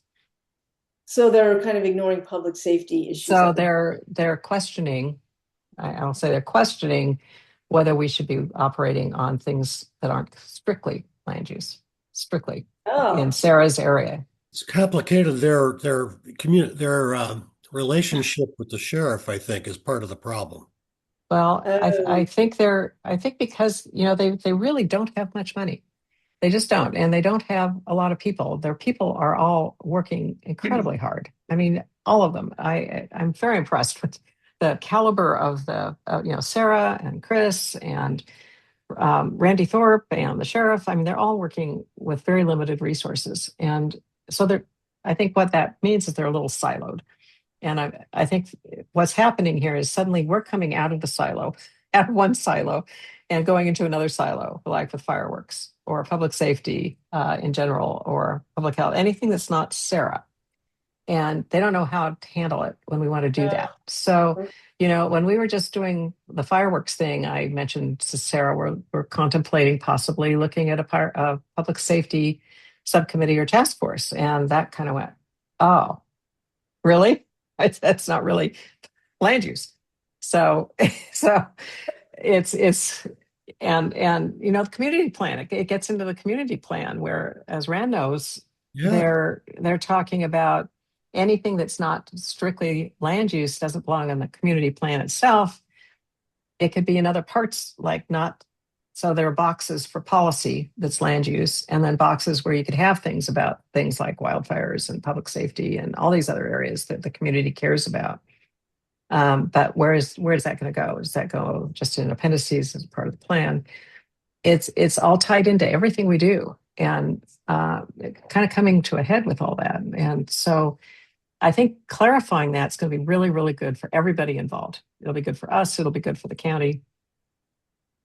so they're kind of ignoring public safety issues. So they're questioning. I'll say they're questioning whether we should be operating on things that aren't strictly land use, strictly in Sarah's area. It's complicated. Their relationship with the sheriff, I think, is part of the problem. Well, I think because they really don't have much money. They just don't, and they don't have a lot of people. Their people are all working incredibly hard. I mean, all of them. I'm very impressed with the caliber of the Sarah and Chris and Randy Thorpe and the sheriff. I mean, they're all working with very limited resources, and so I think what that means is they're a little siloed. And I think what's happening here is suddenly we're coming out of the silo, out of one silo, and going into another silo, like with fireworks or public safety in general, or public health, anything that's not Sarah. And they don't know how to handle it when we want to do that. So, when we were just doing the fireworks thing, I mentioned to Sarah, we're contemplating possibly looking at a public safety subcommittee or task force. And that kind of went, oh, really? That's not really land use. So it's and the community plan, it gets into the community plan where, as Rand knows, they're talking about anything that's not strictly land use doesn't belong in the community plan itself. It could be in other parts, like not, so there are boxes for policy that's land use, and then boxes where you could have things about things like wildfires and public safety and all these other areas that the community cares about. But where is that going to go? Does that go just in appendices as part of the plan? It's all tied into everything we do, and kind of coming to a head with all that. And so I think clarifying that's going to be really, really good for everybody involved. It'll be good for us. It'll be good for the county.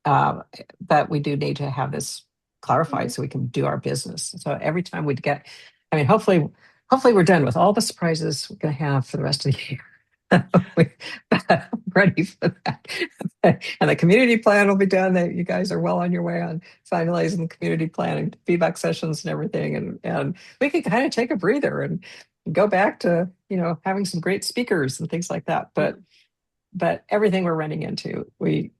But we do need to have this clarified so we can do our business. So every time we get, I mean, hopefully we're done with all the surprises we're going to have for the rest of the year. We're ready for that. And the community plan will be done. You guys are well on your way on finalizing the community plan and feedback sessions and everything. And we can kind of take a breather and go back to, having some great speakers and things like that. But everything we're running into, we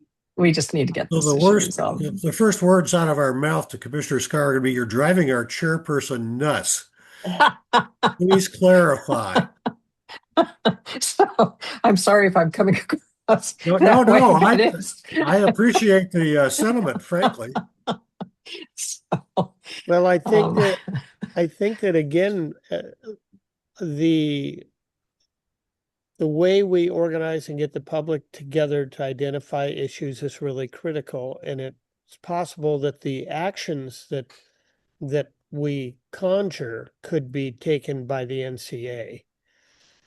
just need to get this issue resolved. The first words out of our mouth to Commissioner Scar are going to be, "You're driving our chairperson nuts." Please clarify. So I'm sorry if I'm coming across. No. I appreciate the sentiment, frankly. Well, I think that again, the way we organize and get the public together to identify issues is really critical, and it's possible that the actions that we conjure could be taken by the NCA.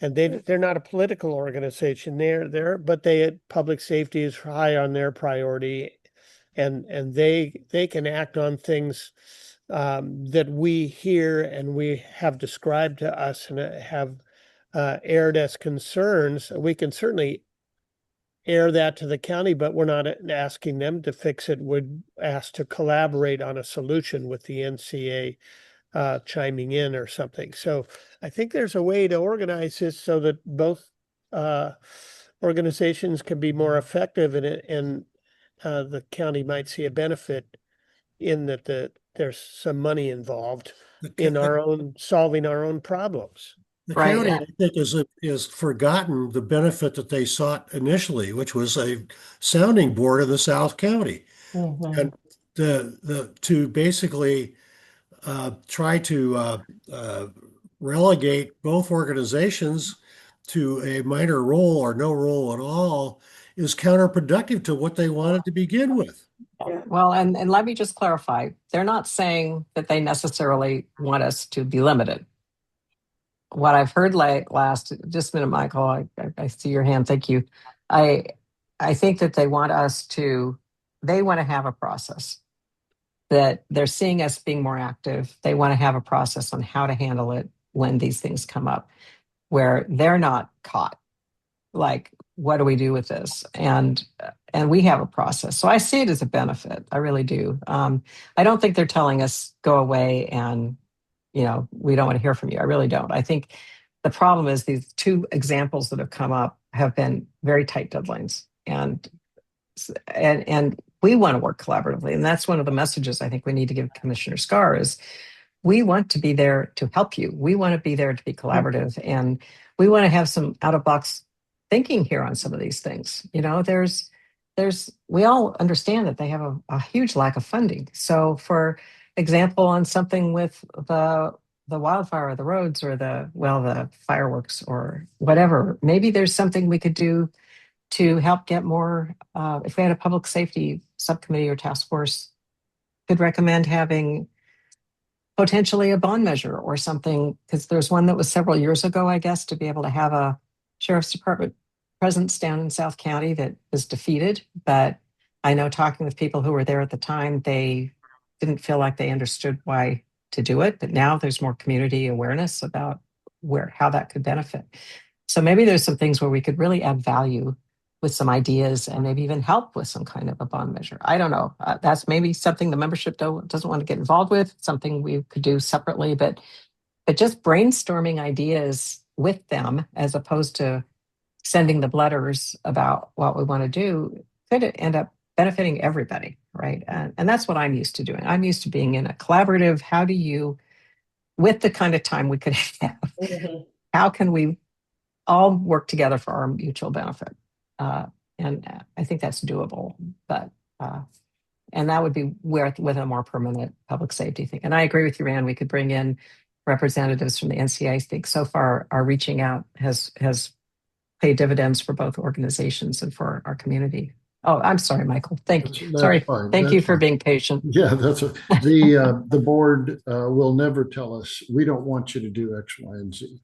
And they're not a political organization. But public safety is high on their priority, and they can act on things that we hear and we have described to us and have aired as concerns. We can certainly air that to the county, but we're not asking them to fix it. We're asked to collaborate on a solution with the NCA chiming in or something. So I think there's a way to organize this so that both organizations can be more effective in it, and the county might see a benefit in that there's some money involved in solving our own problems. The county, I think, is forgotten the benefit that they sought initially, which was a sounding board in the South County, and to basically try to relegate both organizations to a minor role or no role at all is counterproductive to what they wanted to begin with. Well, and let me just clarify. They're not saying that they necessarily want us to be limited. What I've heard just a minute, Michael, I see your hand. Thank you. I think that they want to have a process, that they're seeing us being more active. They want to have a process on how to handle it when these things come up, where they're not caught. Like, what do we do with this? And we have a process. So I see it as a benefit. I really do. I don't think they're telling us go away and, we don't want to hear from you. I really don't. I think the problem is these two examples that have come up have been very tight deadlines, and we want to work collaboratively. And that's one of the messages I think we need to give Commissioner Scar is we want to be there to help you. We want to be there to be collaborative, and we want to have some out-of-box thinking here on some of these things. We all understand that they have a huge lack of funding. So for example, on something with the wildfire or the roads or the fireworks or whatever, maybe there's something we could do to help get more, if we had a public safety subcommittee or task force, could recommend having potentially a bond measure or something, because there's one that was several years ago, I guess, to be able to have a sheriff's department presence down in South County that was defeated. But I know talking with people who were there at the time, they didn't feel like they understood why to do it. But now there's more community awareness about how that could benefit. So maybe there's some things where we could really add value with some ideas and maybe even help with some kind of a bond measure. I don't know. That's maybe something the membership doesn't want to get involved with, something we could do separately, but just brainstorming ideas with them as opposed to sending the letters about what we want to do could end up benefiting everybody, right? And that's what I'm used to doing. I'm used to being in a collaborative, with the kind of time we could have, how can we all work together for our mutual benefit? And I think that's doable, but and that would be with a more permanent public safety thing. And I agree with you, Rand. We could bring in representatives from the NCA. I think so far our reaching out has paid dividends for both organizations and for our community. Oh, I'm sorry, Michael. That's Sorry. fine. Thank That's you for fine. being patient. Yeah, the board will never tell us, we don't want you to do X, Y, and Z.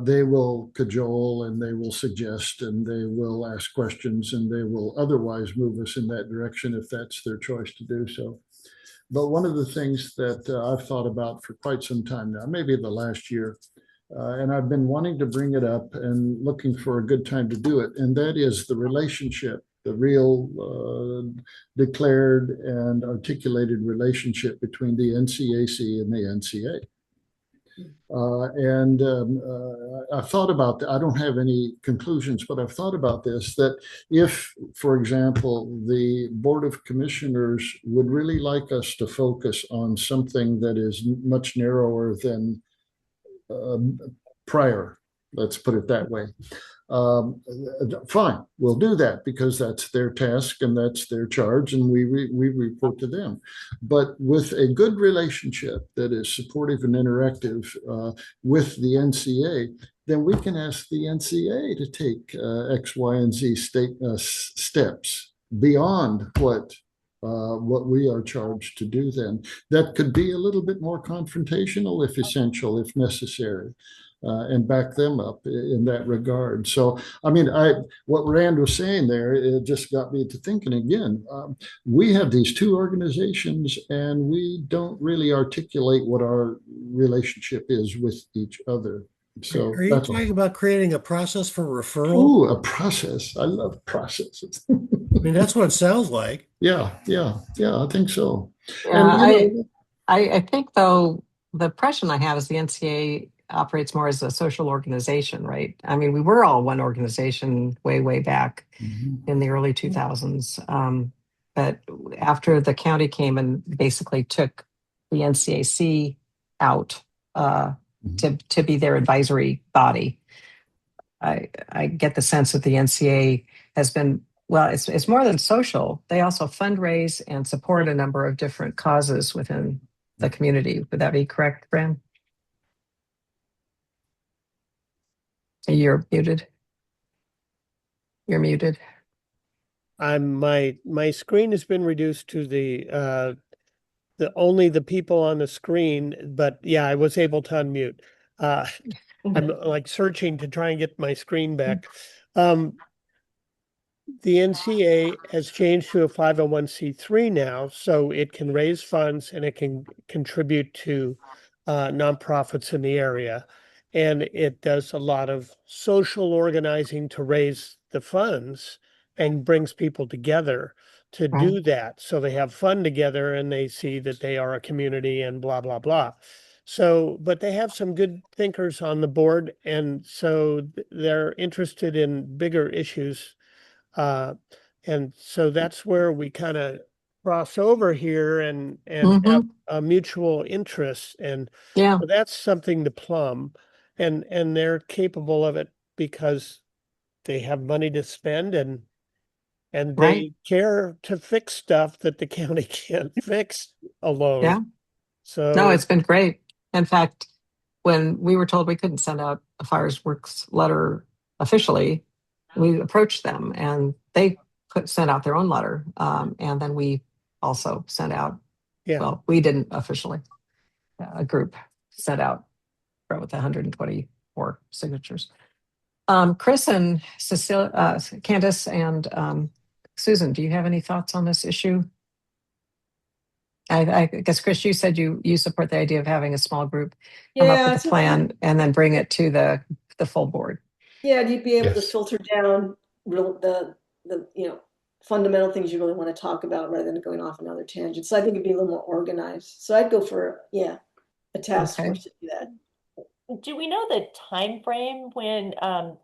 They will cajole and they will suggest and they will ask questions and they will otherwise move us in that direction if that's their choice to do so. But one of the things that I've thought about for quite some time now, maybe the last year, and I've been wanting to bring it up and looking for a good time to do it, and that is the relationship, the real declared and articulated relationship between the NCAC and the NCA. I've thought about that. I don't have any conclusions, but I've thought about this, that if, for example, the Board of Commissioners would really like us to focus on something that is much narrower than prior, let's put it that way. Fine, we'll do that because that's their task and that's their charge, and we report to them. But with a good relationship that is supportive and interactive with the NCA, then we can ask the NCA to take X, Y, and Z steps beyond what we are charged to do. Then that could be a little bit more confrontational, if essential, if necessary. And back them up in that regard. So, I mean, what Rand was saying there, it just got me to thinking again. We have these two organizations, and we don't really articulate what our relationship is with each other. So, are you that's talking about creating a process for referral? Ooh, a process. I love processes. I mean, that's what it sounds like. Yeah, I think so. I think, though, the impression I have is the NCA operates more as a social organization, right? I mean, we were all one organization way back in the early 2000s. But after the county came and basically took the NCAC out to be their advisory body, I get the sense that the NCA has been, well, it's more than social. They also fundraise and support a number of different causes within the community. Would that be correct, Bram? You're muted. You're muted. My screen has been reduced to the only the people on the screen, but yeah, I was able to unmute. I'm like searching to try and get my screen back. The NCA has changed to a 501c3 now, so it can raise funds and it can contribute to nonprofits in the area. And it does a lot of social organizing to raise the funds and brings people together to do that. So they have fun together and they see that they are a community and blah, blah, blah. So, but they have some good thinkers on the board. And so they're interested in bigger issues. And so that's where we kind of cross over here and have a mutual interest. And yeah, so that's something to plumb. And they're capable of it because they have money to spend and they care to fix stuff that the county can't fix alone. Yeah. So no, it's been great. In fact, when we were told we couldn't send out a Fireworks letter officially, we approached them and they sent out their own letter. And then we also sent out, well, we didn't officially, a group sent out with 124 signatures. Chris and Cecilia, Candace and Susan, do you have any thoughts on this issue? I guess, Chris, you said you support the idea of having a small group come up with a plan and then bring it to the full board. Yeah, you'd be able to filter down the fundamental things you really want to talk about rather than going off on other tangents. So I think it'd be a little more organized. So I'd go for a task force to do that. Do we know the time frame when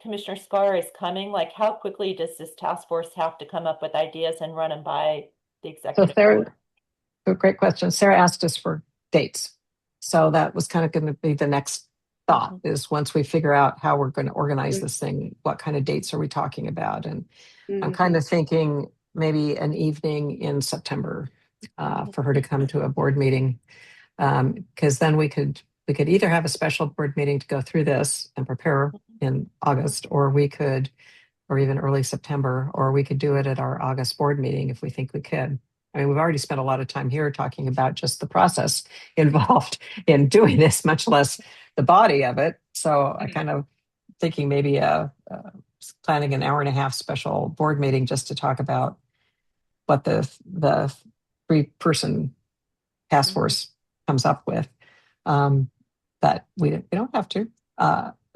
Commissioner Scar is coming? Like, how quickly does this task force have to come up with ideas and run them by the executive board? Great question. Sarah asked us for dates. So that was kind of going to be the next thought is once we figure out how we're going to organize this thing, what kind of dates are we talking about? And I'm kind of thinking maybe an evening in September for her to come to a board meeting. Because then we could either have a special board meeting to go through this and prepare in August, or even early September, or we could do it at our August board meeting if we think we could. I mean, we've already spent a lot of time here talking about just the process involved in doing this, much less the body of it. So I kind of thinking maybe planning an 1.5-hour special board meeting just to talk about what the 3-person task force comes up with. But we don't have to.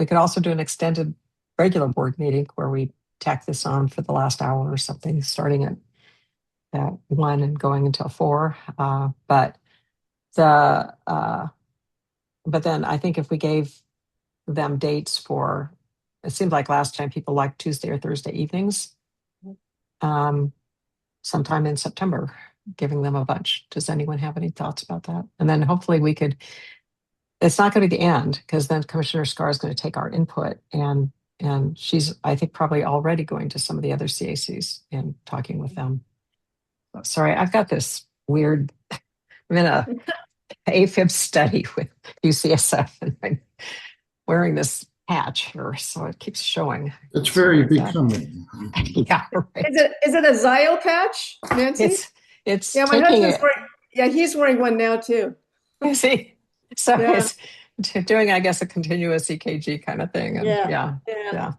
We could also do an extended regular board meeting where we tack this on for the last hour or something, starting at 1 and going until 4. But then I think if we gave them dates for, it seemed like last time people liked Tuesday or Thursday evenings, sometime in September, giving them a bunch. Does anyone have any thoughts about that? And then hopefully it's not going to be the end, because then Commissioner Scar is going to take our input, and she's, I think, probably already going to some of the other CACs and talking with them. Sorry, I've got this weird, I'm in a AFib study with UCSF, and I'm wearing this patch here, so it keeps showing. It's very becoming. Yeah, right. Is it a Zio patch, Nancy? It's yeah, my taking husband's wearing, yeah, he's wearing one now too. You see, so Yeah. it's doing, I guess, a continuous EKG kind of thing. And yeah.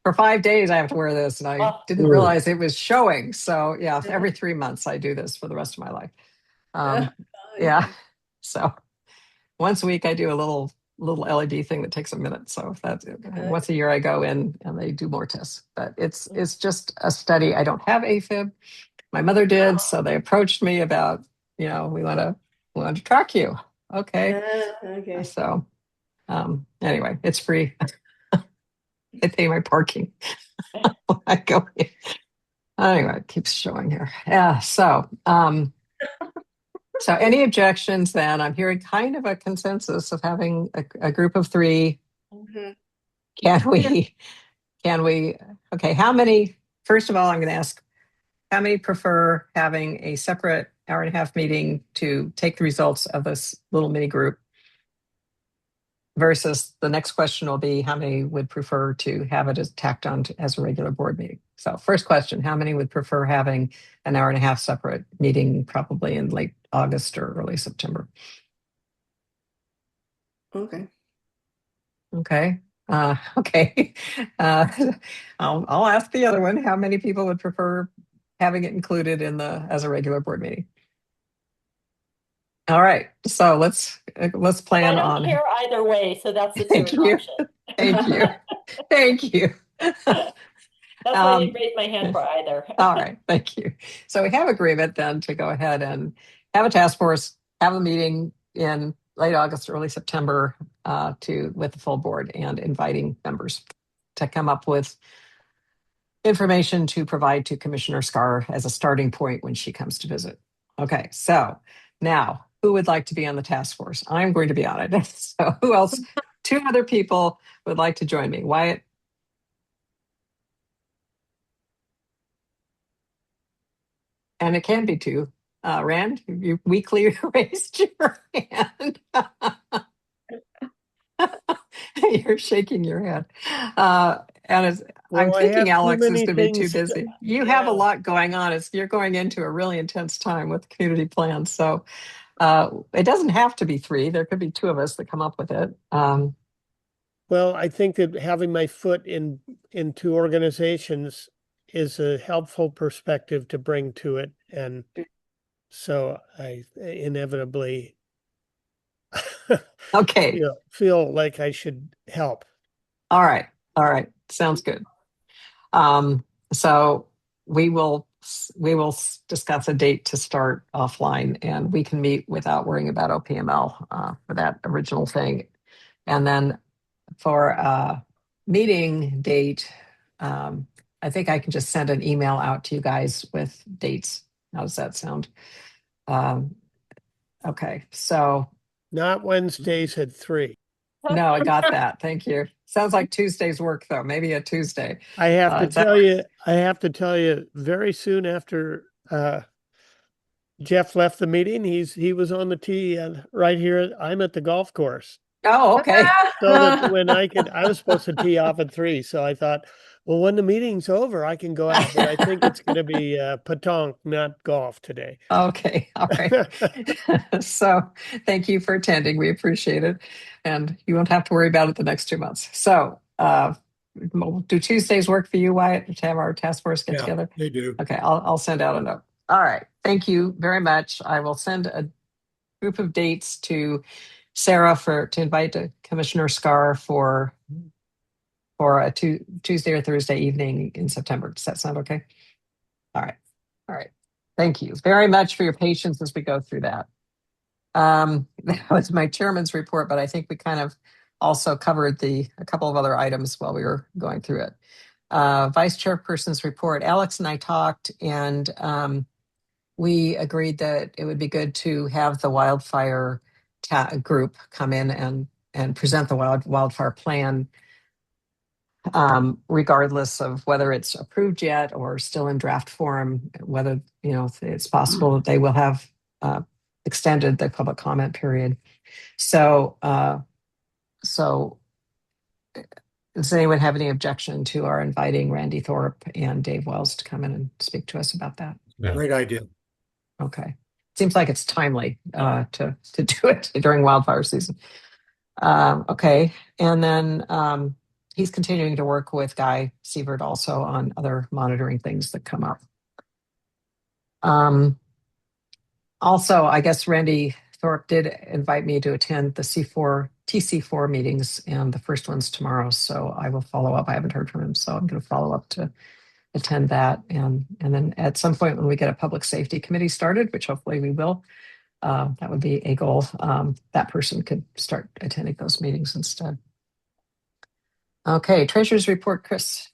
For 5 days, I have to wear this, and I didn't realize it was showing. So every 3 months, I do this for the rest of my life. So once a week, I do a little LED thing that takes a minute. So that's once a year, I go in and they do more tests. But it's just a study. I don't have AFib. My mother did, so they approached me about, we want to track you. Okay. Okay. So anyway, it's free. I pay my parking when I go in. Anyway, it keeps showing here. Yeah. So any objections then? I'm hearing kind of a consensus of having a group of 3. Can we, okay, how many, first of all, I'm going to ask, how many prefer having a separate 1.5-hour meeting to take the results of this little mini group? Versus the next question will be, how many would prefer to have it as tacked on as a regular board meeting? So first question, how many would prefer having an 1.5-hour separate meeting, probably in late August or early September? Okay. Okay. Okay. I'll ask the other one. How many people would prefer having it included as a regular board meeting? All right. So let's plan I on. don't care either way, so that's the Thank third you. option. Thank you. Thank you. That's why I didn't raise my hand for either. All right. Thank you. So we have agreement then to go ahead and have a task force, have a meeting in late August, early September with the full board, and inviting members to come up with information to provide to Commissioner Scar as a starting point when she comes to visit. Okay. So now, who would like to be on the task force? I'm going to be on it. So who else? 2 other people would like to join me. Wyatt? And it can be 2. Rand, you weakly raised your hand. You're shaking your head. And I'm thinking Alex is going to be too busy. You have a lot going on. You're going into a really intense time with community plans. So it doesn't have to be 3. There could be 2 of us that come up with it. Well, I think that having my foot in 2 organizations is a helpful perspective to bring to it. And so I inevitably Okay. feel like I should help. All right. Sounds good. So we will discuss a date to start offline, and we can meet without worrying about OPML for that original thing. And then for a meeting date, I think I can just send an email out to you guys with dates. How does that sound? Okay, so Not Wednesdays at 3. No, I got that. Thank you. Sounds like Tuesday's work though. Maybe a Tuesday. I have to Is that- tell you, very soon after Jeff left the meeting, he was on the tee and right here. I'm at the golf course. Oh, okay. So that when I was supposed to tee off at 3. So I thought, well, when the meeting's over, I can go out. But I think it's going to be petanque, not golf today. Okay. All right. So thank you for attending. We appreciate it. And you won't have to worry about it the next 2 months. So we'll do Tuesday's work for you, Wyatt, to have our task force get Yeah, together? they do. Okay, I'll send out a note. All right. Thank you very much. I will send a group of dates to Sarah to invite Commissioner Scar for a Tuesday or Thursday evening in September. Does that sound okay? All right. All right. Thank you very much for your patience as we go through that. That was my chairman's report, but I think we kind of also covered a couple of other items while we were going through it. Vice chairperson's report. Alex and I talked, and we agreed that it would be good to have the wildfire group come in and present the wildfire plan, regardless of whether it's approved yet or still in draft form. Whether it's possible that they will have extended the public comment period. So, does anyone have any objection to our inviting Randy Thorpe and Dave Wells to come in and speak to us about that? Yeah. Great idea. Okay. Seems like it's timely to do it during wildfire season. Okay. And then he's continuing to work with Guy Sievert also on other monitoring things that come up. Also, I guess Randy Thorpe did invite me to attend the TC4 meetings, and the first one's tomorrow. So I will follow up. I haven't heard from him, so I'm going to follow up to attend that. And then at some point when we get a public safety committee started, which hopefully we will, that would be a goal. That person could start attending those meetings instead. Okay, treasurer's report, Chris.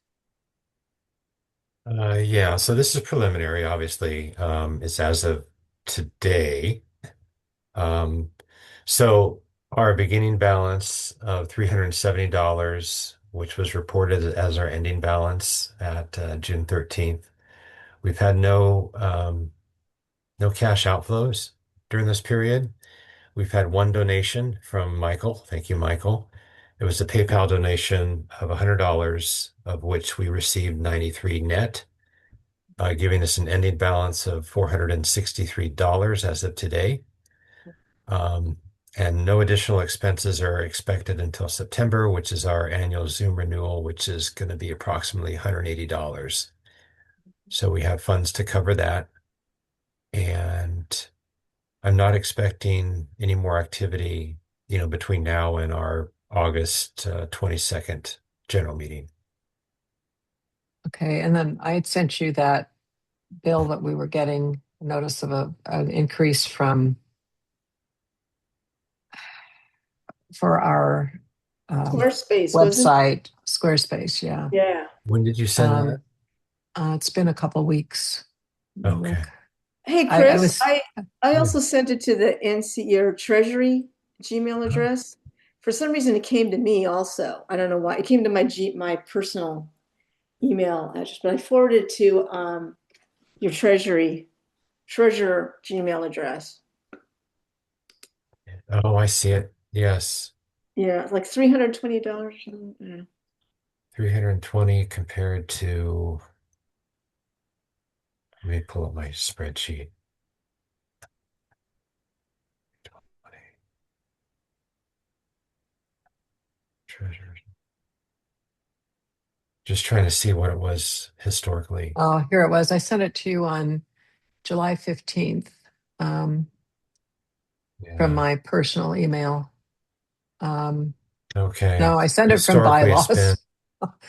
Yeah, so this is preliminary, obviously. It's as of today. So our beginning balance of $370, which was reported as our ending balance at June 13th. We've had no cash outflows during this period. We've had one donation from Michael. Thank you, Michael. It was a PayPal donation of $100, of which we received 93 net, giving us an ending balance of $463 as of today. And no additional expenses are expected until September, which is our annual Zoom renewal, which is going to be approximately $180. So we have funds to cover that. And I'm not expecting any more activity, between now and our August 22nd general meeting. Okay, and then I had sent you that bill that we were getting notice of an increase for our Squarespace, wasn't website, Squarespace. Yeah. it? Yeah. When did you send that? It's been a couple weeks. Okay. Hey, I Chris, was- I also sent it to the NCR Treasury Gmail address. For some reason, it came to me also. I don't know why. It came to my personal email address, but I forwarded it to your treasurer Gmail address. Oh, I see it. Yes. Yeah, it's like $320 or something. 320 compared to, let me pull up my spreadsheet. Treasures. Just trying to see what it was historically. Oh, here it was. I sent it to you on July 15th from Yeah. my personal email. Okay. No, I sent it from Historically, it's bylaws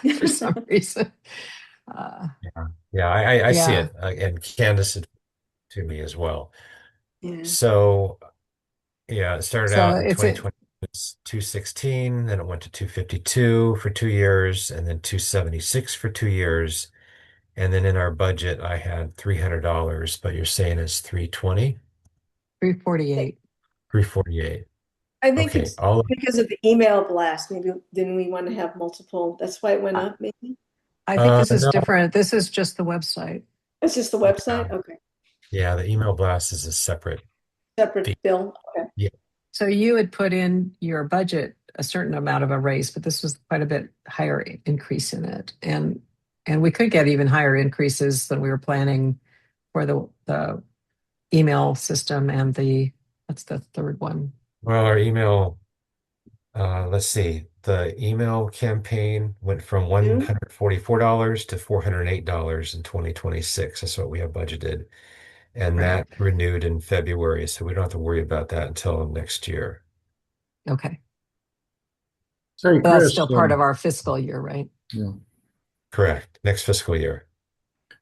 been- for some reason. Yeah, I see Yeah. it. And Candace had to me as well. Yeah. So, yeah, it started So out in it's 2020, it was 216, then it went to 252 for 2 years, and then 276 for 2 years. And then in our budget, I had $300, but you're saying it's 320, 348. 348. I think Okay, it's all of, because of the email blast. Maybe didn't we want to have multiple? That's why it went up, maybe? I think this is no, different. This is just the website. It's just the website? Okay. yeah, the email blast is a separate Separate fee. bill? Okay. Yeah, So you had put in your budget a certain amount of a raise, but this was quite a bit higher increase in it. And we could get even higher increases than we were planning for the email system and what's the third one? well, our email, let's see, the email campaign went from $144 to $408 in 2026. That's what we have budgeted. And Right. that renewed in February, so we don't have to worry about that until next year. Okay. Say, But that's Chris, still part of our fiscal year, right? yeah. Correct. Next fiscal year.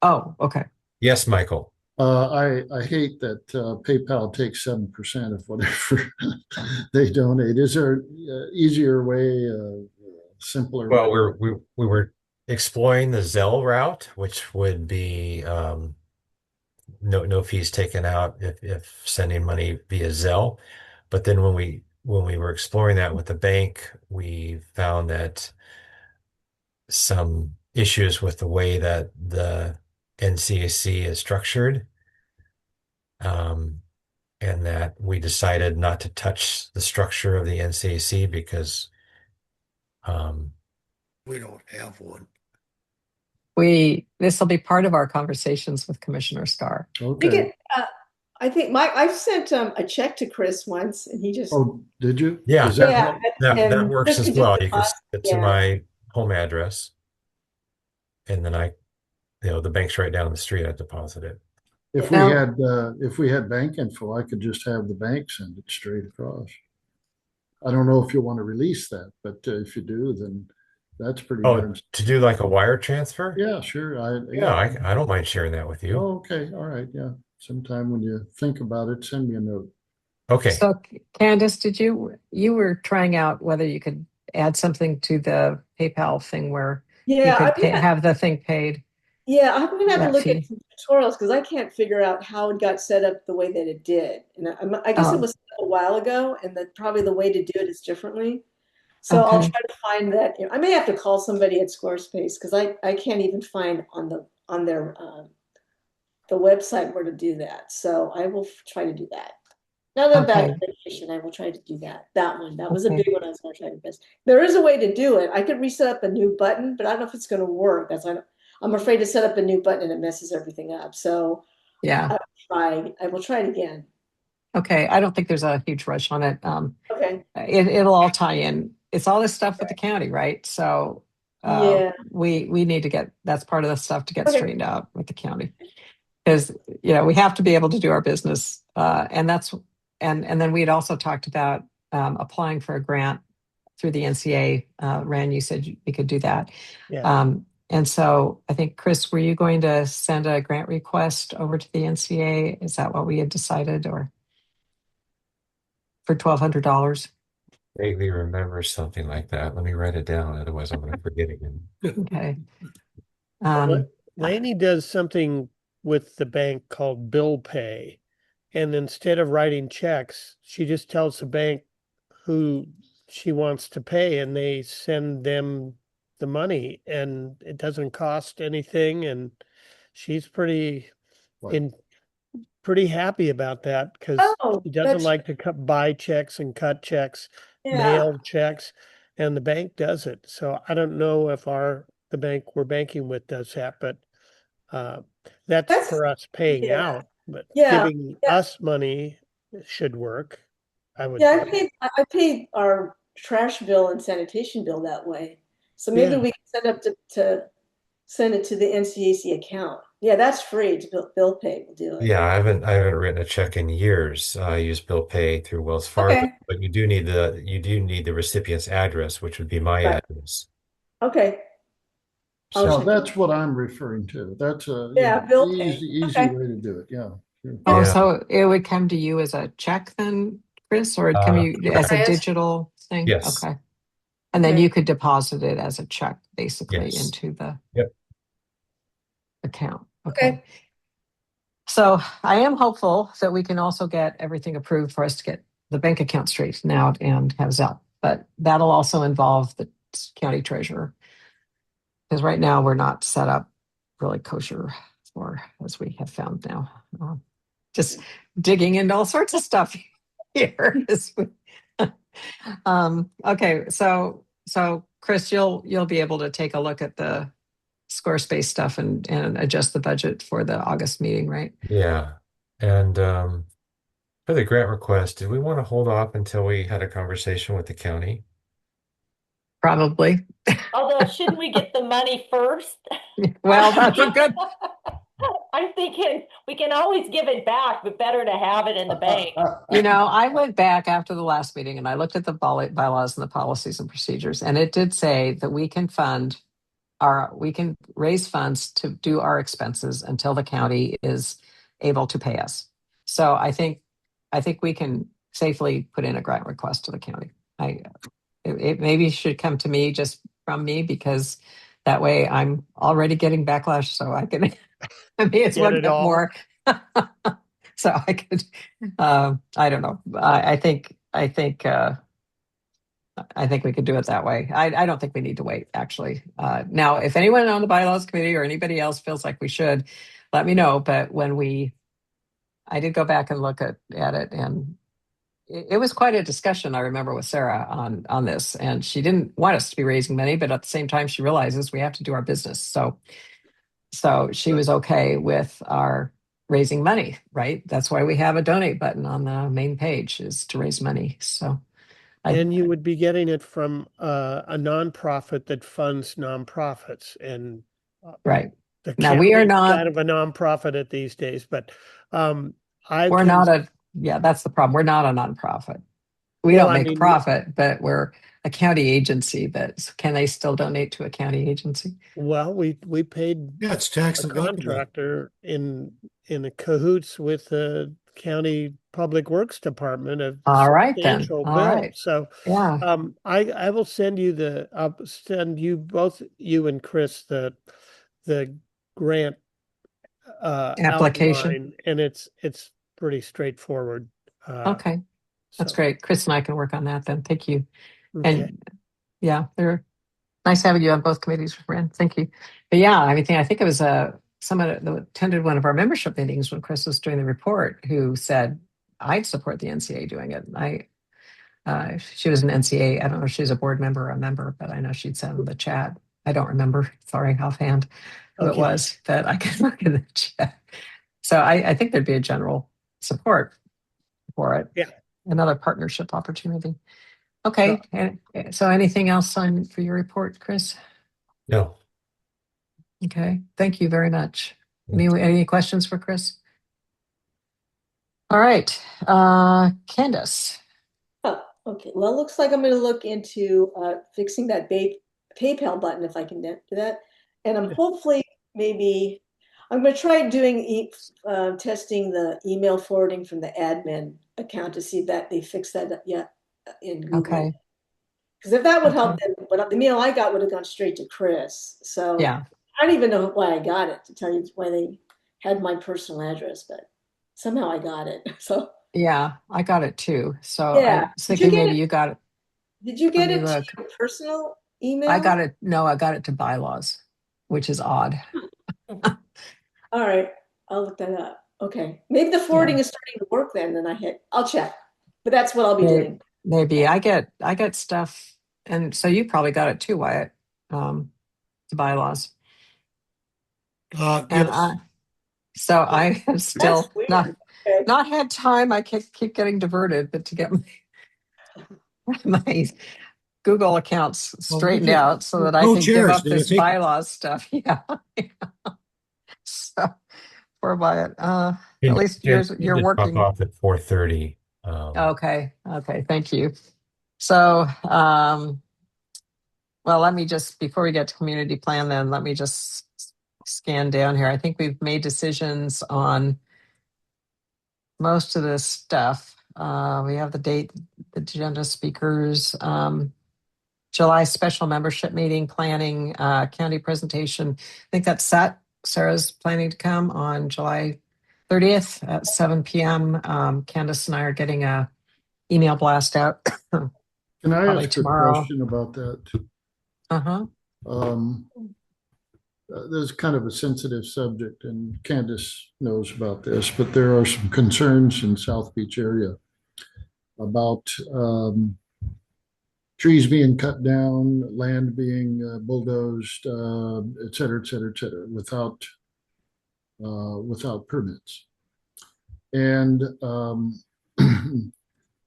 Oh, okay. Yes, Michael. I hate that PayPal takes 7% of whatever they donate. Is there easier way, simpler Well, way? we were exploring the Zelle route, which would be no fees taken out if sending money via Zelle. But then when we were exploring that with the bank, we found that some issues with the way that the NCAC is structured, and that we decided not to touch the structure of the NCAC because We don't have one. This will be part of our conversations with Commissioner Scar. You Okay. can, I think I've sent a check to Chris once and he just, Oh, did you? Yeah. Is that yeah. help? that and works Chris as could well. just You can deposit- send it to yeah. my home address, and then the bank's right down the street. I deposit it. If we had bank info, I could just have the bank send it straight across. I don't know if you want to release that, but if you do, then that's pretty Oh, darn. to do like a wire transfer? Yeah, sure. Yeah, I don't mind sharing that with you. Oh, okay, all right, yeah. Sometime when you think about it, send me a note. Okay. So Candace, you were trying out whether you could add something to the PayPal thing where you Yeah, could have the thing paid? yeah, I'm gonna have that to look fee. at some tutorials because I can't figure out how it got set up the way that it did. And I guess it Oh. was a while ago, and that probably the way to do it is differently. So I'll Okay. try to find that. I may have to call somebody at Squarespace because I can't even find on their the website where to do that. So I will try to do that. Now that I'm back Okay. in education, I will try to do that. That one. That was a Okay. big one I was going to try to miss. There is a way to do it. I could reset up a new button, but I don't know if it's going to work. I'm afraid to set up a new button and it messes everything up. So Yeah. I will try it again. Okay. I don't think there's a huge rush on it. Okay. It'll all tie in. It's all this stuff with the county, right? So Yeah. we need to that's part of the stuff to get Okay. straightened out with the county. Because we have to be able to do our business. And then we had also talked about applying for a grant through the NCA. Ran, you said we could do that. Yeah. And so I think, Chris, were you going to send a grant request over to the NCA? Is that what we had decided, or for $1,200? Vaguely remember something like that. Let me write it down, otherwise I'm going to forget again. Okay. Lainey does something with the bank called bill pay. And instead of writing checks, she just tells the bank who she wants to pay and they send them the money and it doesn't cost anything. And she's pretty happy about that because she doesn't like to buy checks and cut checks, mail checks, and the bank does it. So I don't know if the bank we're banking with does that, but that's for us paying out, but giving us money should work. I would. Yeah, I paid our trash bill and sanitation bill that way. So maybe we can send it to the NCAC account. Yeah, that's free to bill pay. We'll do it. Yeah, I haven't written a check in years. I use bill pay through Wells Fargo, but you do need the recipient's address, which would be my address. Okay. So that's what I'm referring to. That's bill pay. easy way to do it. Yeah. Sure. Oh, so it would come to you as a check then, Chris, or it'd come you as a digital thing? Yes. Okay. And then you could deposit it as a check basically Yes. into the Yep. account. Okay. So I am hopeful that we can also get everything approved for us to get the bank account straightened out and have Zelle. But that'll also involve the county treasurer. Because right now we're not set up really kosher for, as we have found now. Just digging into all sorts of stuff here. Okay, so Chris, you'll be able to take a look at the Squarespace stuff and adjust the budget for the August meeting, right? Yeah. And for the grant request, did we want to hold off until we had a conversation with the county? Probably. Although, shouldn't we get the money first? Well, that's a good. I'm thinking we can always give it back, but better to have it in the bank. I went back after the last meeting and I looked at the bylaws and the policies and procedures, and it did say that we can raise funds to do our expenses until the county is able to pay us. So I think we can safely put in a grant request to the county. It maybe should come to me, just from me, because that way I'm already getting backlash, so I can. I mean, it's one bit more. So I could. I don't know. I think we could do it that way. I don't think we need to wait, actually. Now, if anyone on the bylaws committee or anybody else feels like we should, let me know. But I did go back and look at it, and it was quite a discussion, I remember, with Sarah on this. And she didn't want us to be raising money, but at the same time, she realizes we have to do our business. So she was okay with our raising money, right? That's why we have a donate button on the main page, is to raise money. So. And you would be getting it from a nonprofit that funds nonprofits, and right. The Now, we are not kind of a nonprofit at these days, but we're not that's the problem. We're not a nonprofit. We don't make a profit, but we're a county agency. Can they still donate to a county agency? Well, we paid it's tax a contractor in a cahoots with the county public works department of all right then. All bill. Right. So yeah, I will send you I'll send you both, you and Chris, the grant application, outline, and it's pretty straightforward. Okay, that's great. Chris and I can work on that then. Thank you. Okay. And yeah, they're nice having you on both committees, friend. Thank you. But yeah, I think it was someone that attended one of our membership meetings when Chris was doing the report who said, I'd support the NCA doing it. She was an NCA. I don't know if she's a board member or a member, but I know she'd said in the chat. I don't remember, sorry, offhand, who it was, but I could look in the chat. So I think there'd be a general support for it. Yeah. Another partnership opportunity. Okay. So anything else for your report, Chris? No. Okay. Thank you very much. Any questions for Chris? All right. Candace. Oh, okay. Well, it looks like I'm going to look into fixing that PayPal button, if I can do that. And I'm hopefully I'm going to try doing testing the email forwarding from the admin account to see that they fix that yet in Google. Okay. Because if that would help them, but the mail I got would have gone straight to Chris. So yeah, I don't even know why I got it, to tell you why they had my personal address, but somehow I got it. So yeah, I got it too. So yeah. I was thinking maybe you got it. Did you get it to your personal email? I got it. No, I got it to bylaws, which is odd. All right, I'll look that up. Okay, maybe the forwarding is starting to work then I'll check, but that's what I'll be doing. Maybe I get stuff, and so you probably got it too, Wyatt, to bylaws. Yes. So I have still not had time. I keep getting diverted, but to get my Google accounts straightened out so that I can give up this bylaws stuff. Yeah. So poor Wyatt. At least you're working. Pop off at 4:30. Okay. Thank you. So, well, let me just, before we get to community plan, then let me just scan down here. I think we've made decisions on most of this stuff. We have the date, the agenda, speakers, July special membership meeting, planning, county presentation. I think that's set. Sarah's planning to come on July 30th at 7 p.m. Candace and I are getting a email blast out. Can I Probably ask tomorrow. a question about that? Uh-huh. There's kind of a sensitive subject, and Candace knows about this, but there are some concerns in South Beach area about trees being cut down, land being bulldozed, et cetera, et cetera, et cetera, without permits. And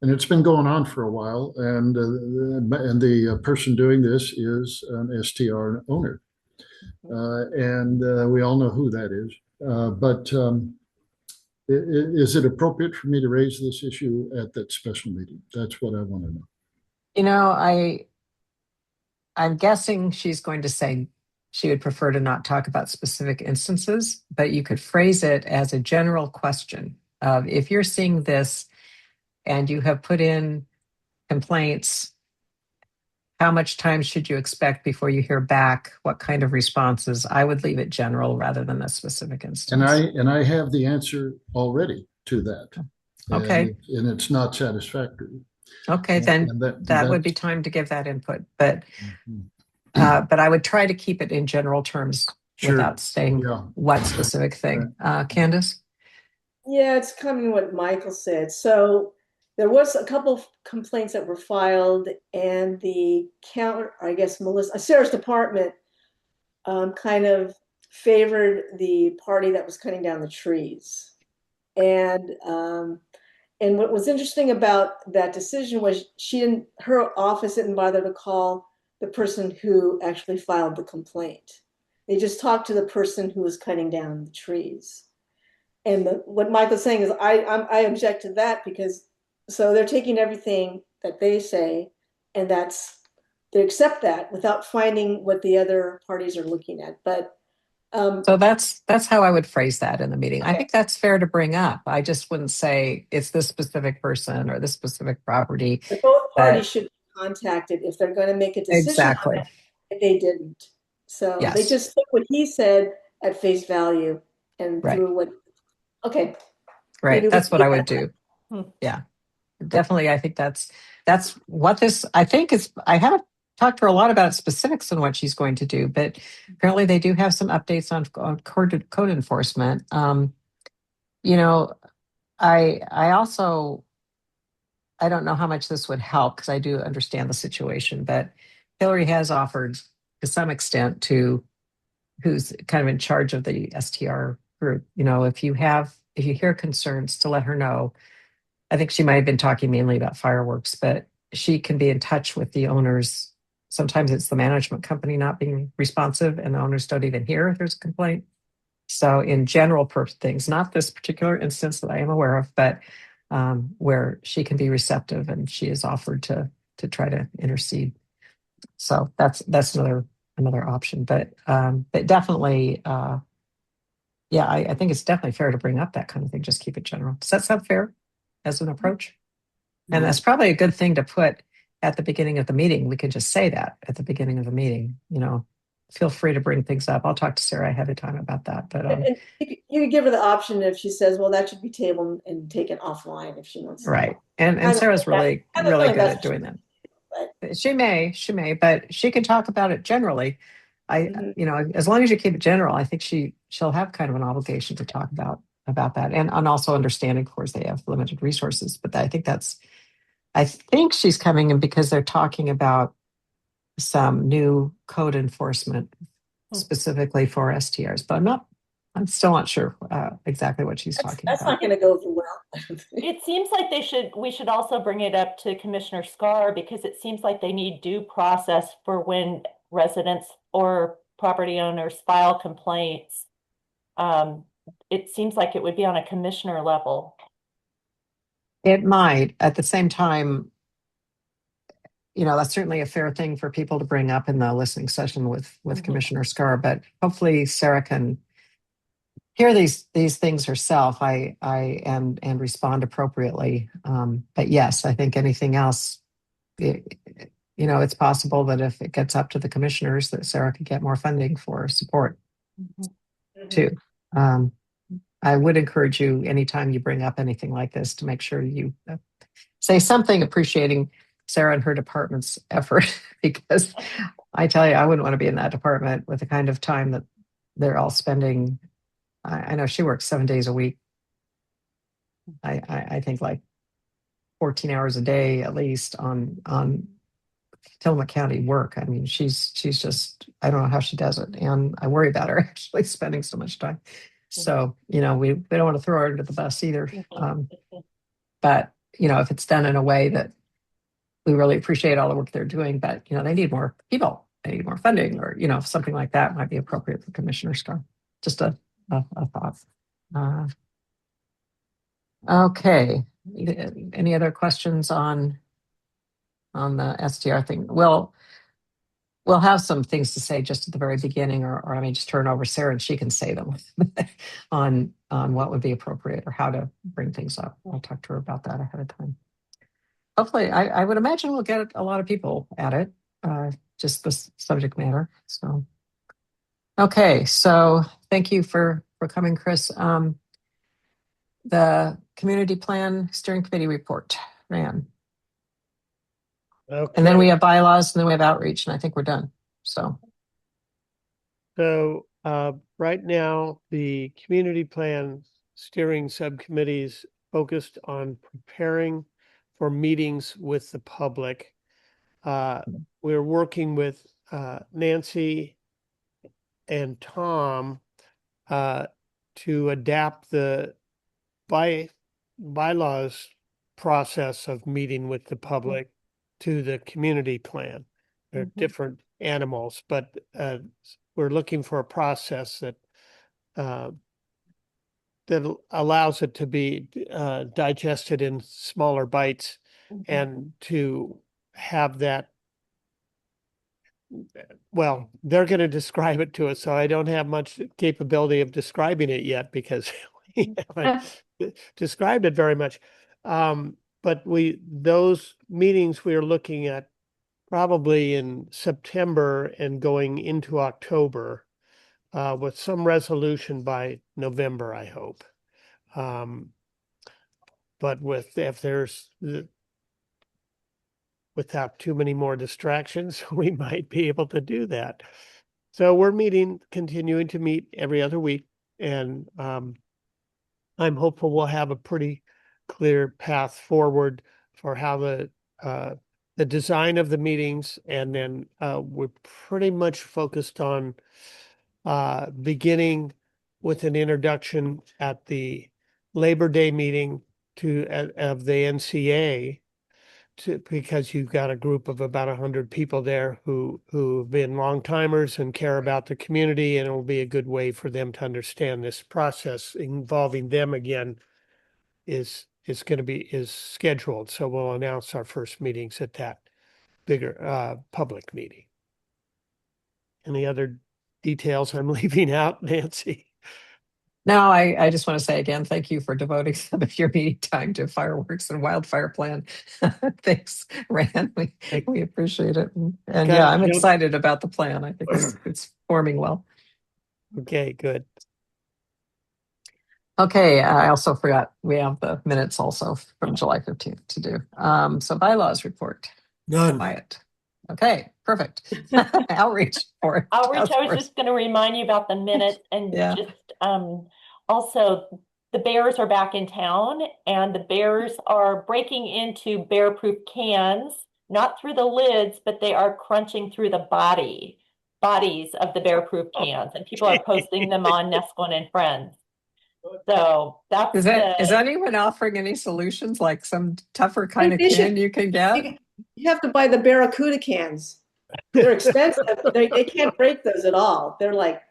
and it's been going on for a while. And the person doing this is an STR owner, and we all know who that is. But is it appropriate for me to raise this issue at that special meeting? That's what I want to know. You know, I'm guessing she's going to say she would prefer to not talk about specific instances, but you could phrase it as a general question of, if you're seeing this and you have put in complaints, how much time should you expect before you hear back? What kind of responses? I would leave it general rather than a specific instance. And I have the answer already to that. Okay. And it's not satisfactory. Okay, then And that would be time to give that input, but Mhm. but I would try to keep it in general terms Sure. without saying Yeah. what specific thing. Candace? Yeah, it's kind of what Michael said. So there was a couple of complaints that were filed, and the counter, I guess, Sarah's department kind of favored the party that was cutting down the trees. And what was interesting about that decision was her office didn't bother to call the person who actually filed the complaint. They just talked to the person who was cutting down the trees. And what Michael's saying is, I object to that, because so they're taking everything that they say, and they accept that without finding what the other parties are looking at. But So that's how I would phrase that in the meeting. I Okay. think that's fair to bring up. I just wouldn't say it's this specific person or this specific property. both parties should be contacted if they're going to make a decision Exactly. on it, if they didn't. So they Yes. just took what he said at face value and Right. threw what. Okay. Right. Maybe we That's can what I get would that do. Yeah. Definitely. I think that's what this, I think is, I haven't talked to her a lot about specifics on what she's going to do, but apparently they do have some updates on code enforcement. You know, I also, I don't know how much this would help, because I do understand the situation, but Hillary has offered to some extent to who's kind of in charge of the STR group, if you hear concerns, to let her know. I think she might have been talking mainly about fireworks, but she can be in touch with the owners. Sometimes it's the management company not being responsive, and the owners don't even hear if there's a complaint. So in general things, not this particular instance that I am aware of, but where she can be receptive, and she has offered to try to intercede. So that's another option. But definitely, yeah, I think it's definitely fair to bring up that kind of thing. Just keep it general. Does that sound fair as an approach? And that's probably a good thing to put at the beginning of the meeting. We can just say that at the beginning of the meeting. Feel free to bring things up. I'll talk to Sarah ahead of time about that. But And you could give her the option if she says, well, that should be tabled and taken offline if she wants to. right. And Sarah's really good at doing that. But She may, but she can talk about it generally. Mhm. As long as you keep it general, I think she'll have kind of an obligation to talk about that, and also understanding, of course, they have limited resources. But I think she's coming in because they're talking about some new code enforcement specifically for STRs, but I'm still not sure exactly what she's talking That's about. not going to go over well. I don't think. It seems like we should also bring it up to Commissioner Scar, because it seems like they need due process for when residents or property owners file complaints. It seems like it would be on a commissioner level. It might. At the same time, that's certainly a fair thing for people to bring up in the listening session with Commissioner Scar, but hopefully Sarah can hear these things herself and respond appropriately. But yes, I think anything else, it's possible that if it gets up to the commissioners, that Sarah could get more funding for support too. I would encourage you anytime you bring up anything like this to make sure you say something appreciating Sarah and her department's effort, because I tell you, I wouldn't want to be in that department with the kind of time that they're all spending. I know she works 7 days a week. I think like 14 hours a day at least on Tillamook County work. I mean, she's just, I don't know how she does it, and I worry about her actually spending so much time. So we don't want to throw her under the bus either. But if it's done in a way that we really appreciate all the work they're doing, but they need more people, they need more funding, or something like that might be appropriate for Commissioner Starr. Just a thought. Okay. Any other questions on the SDR thing? We'll have some things to say just at the very beginning, or I mean, just turn over Sarah and she can say them on what would be appropriate or how to bring things up. I'll talk to her about that ahead of time. Hopefully, I would imagine we'll get a lot of people at it, just the subject matter. So, okay. So thank you for coming, Chris. The Community Plan Steering Committee report, Rand. Okay. And then we have bylaws, and then we have outreach, and I think we're done. So right now, the community plan steering subcommittees focused on preparing for meetings with the public. We're working with Nancy and Tom to adapt the bylaws process of meeting with the public to the community plan. They're different animals, but we're looking for a process that allows it to be digested in smaller bites and to have that. Well, they're going to describe it to us, so I don't have much capability of describing it yet because we haven't described it very much. But those meetings we are looking at probably in September and going into October, with some resolution by November, I hope. But without too many more distractions, we might be able to do that. So we're continuing to meet every other week, and I'm hopeful we'll have a pretty clear path forward for how the design of the meetings, and then we're pretty much focused on beginning with an introduction at the Labor Day meeting of the NCA, because you've got a group of about 100 people there who've been long timers and care about the community, and it will be a good way for them to understand this process involving them again is scheduled. So we'll announce our first meetings at that bigger public meeting. Any other details I'm leaving out, Nancy? no, I just want to say again, thank you for devoting some of your meeting time to fireworks and wildfire plan. Thanks, Rand. We appreciate it. And yeah, I'm excited about the plan. I think it's forming well. Okay, good. Okay, I also forgot we have the minutes also from July 15th to do. So bylaws report. None. Quiet. Okay, perfect. Outreach for Outreach, I was just going to remind you about the minutes, and just also the bears are back in town, and the bears are breaking into bear-proof cans, not through the lids, but they are crunching through the bodies of the bear-proof cans, and people are posting them on Nesquin and Friends. So that's is anyone offering any solutions, like some tougher kind of can you can get? You have to buy the Barracuda cans. They're expensive. They can't break those at all. They're like,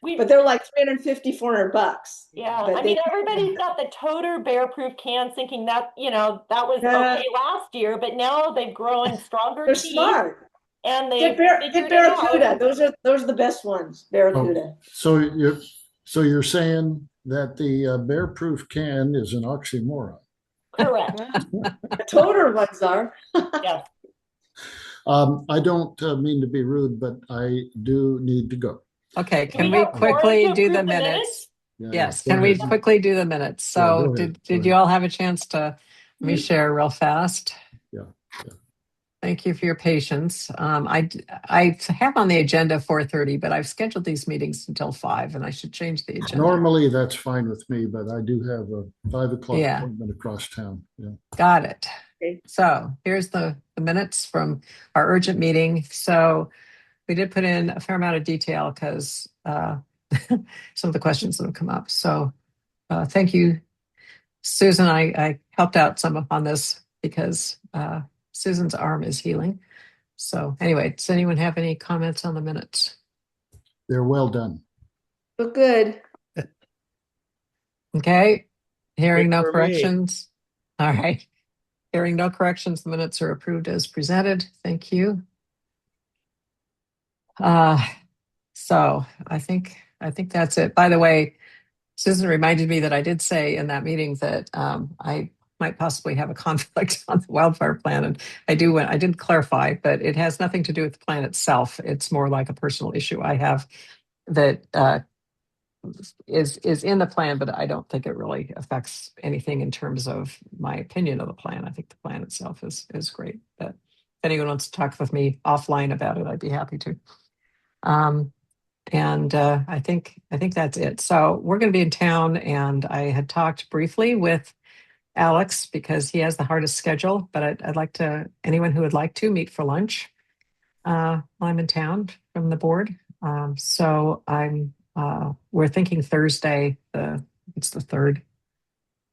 but they're like $350, $400. Yeah, I mean, everybody's got the Toter bear-proof cans, thinking that that was okay last year, but now they've grown stronger. They're smart, and they get Barracuda. Those are the best ones. Barracuda. Oh, so you're saying that the bear-proof can is an oxymoron? Correct. The Toter ones are. Yes. I don't mean to be rude, but I do need to go. Okay, can we quickly do the minutes? Yeah, Yes. go Can we ahead. quickly do the minutes? Yeah, So go ahead. did Go you ahead. all have a chance to, let me share real fast? Yeah. Thank you for your patience. I have on the agenda 4:30, but I've scheduled these meetings until 5, and I should change the agenda. Normally, that's fine with me, but I do have a 5 o'clock Yeah. appointment across town. Yeah. Got it. Okay. So here's the minutes from our urgent meeting. So we did put in a fair amount of detail because some of the questions that have come up. So thank you, Susan. I helped out some on this because Susan's arm is healing. So anyway, does anyone have any comments on the minutes? They're well done. Look good. Okay. Hearing Good no for me. corrections. All right. Hearing no corrections, the minutes are approved as presented. Thank you. So I think that's it. By the way, Susan reminded me that I did say in that meeting that I might possibly have a conflict on the wildfire plan, and I did clarify, but it has nothing to do with the plan itself. It's more like a personal issue I have that is in the plan, but I don't think it really affects anything in terms of my opinion of the plan. I think the plan itself is great. But if anyone wants to talk with me offline about it, I'd be happy to. And I think that's it. So we're going to be in town, and I had talked briefly with Alex because he has the hardest schedule. But I'd like to anyone who would like to meet for lunch while I'm in town from the board. So we're thinking Thursday. It's the 3rd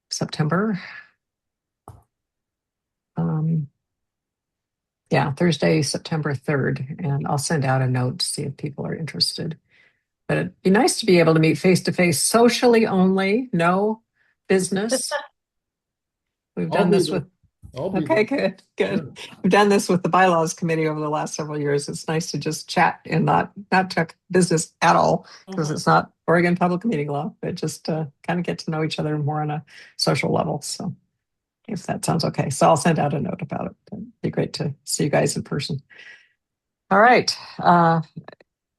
September. Yeah, Thursday, September 3rd, and I'll send out a note to see if people are interested. But it'd be nice to be able to meet face to face, socially only, no business. We've I'll done be this there. with. I'll be Okay, there. good. We've done this with the bylaws committee over the last several years. It's nice to just chat and not talk business at all because it's not Oregon public meeting law, but just kind of get to know each other more on a social level. So if that sounds okay. So I'll send out a note about it. It'd be great to see you guys in person. All right.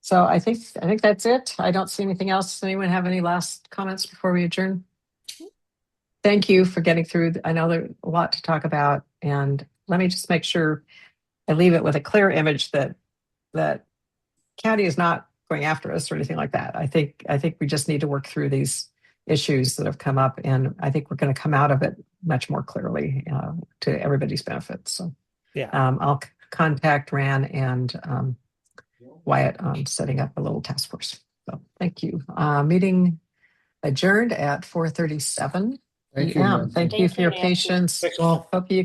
So I think that's it. I don't see anything else. Does anyone have any last comments before we adjourn? Thank you for getting through. I know there's a lot to talk about, and let me just make sure I leave it with a clear image that county is not going after us or anything like that. I think we just need to work through these issues that have come up, and I think we're going to come out of it much more clearly to everybody's benefit. So Yeah. I'll contact Ran and Wyatt on setting up a little task force. So thank you. Meeting adjourned at 4:37 Thank you. p.m. Nancy. Thank you for your Nancy. patience. Thanks all. Hope you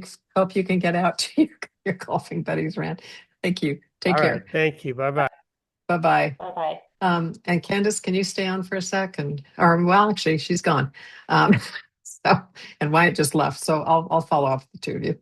can get out to your golfing buddies, Ran. Thank you. Take All care. right. Thank you. Bye-bye. Bye-bye. Bye-bye. And Candace, can you stay on for a sec? Well, actually, she's gone. And Wyatt just left. So I'll follow up with the two of you.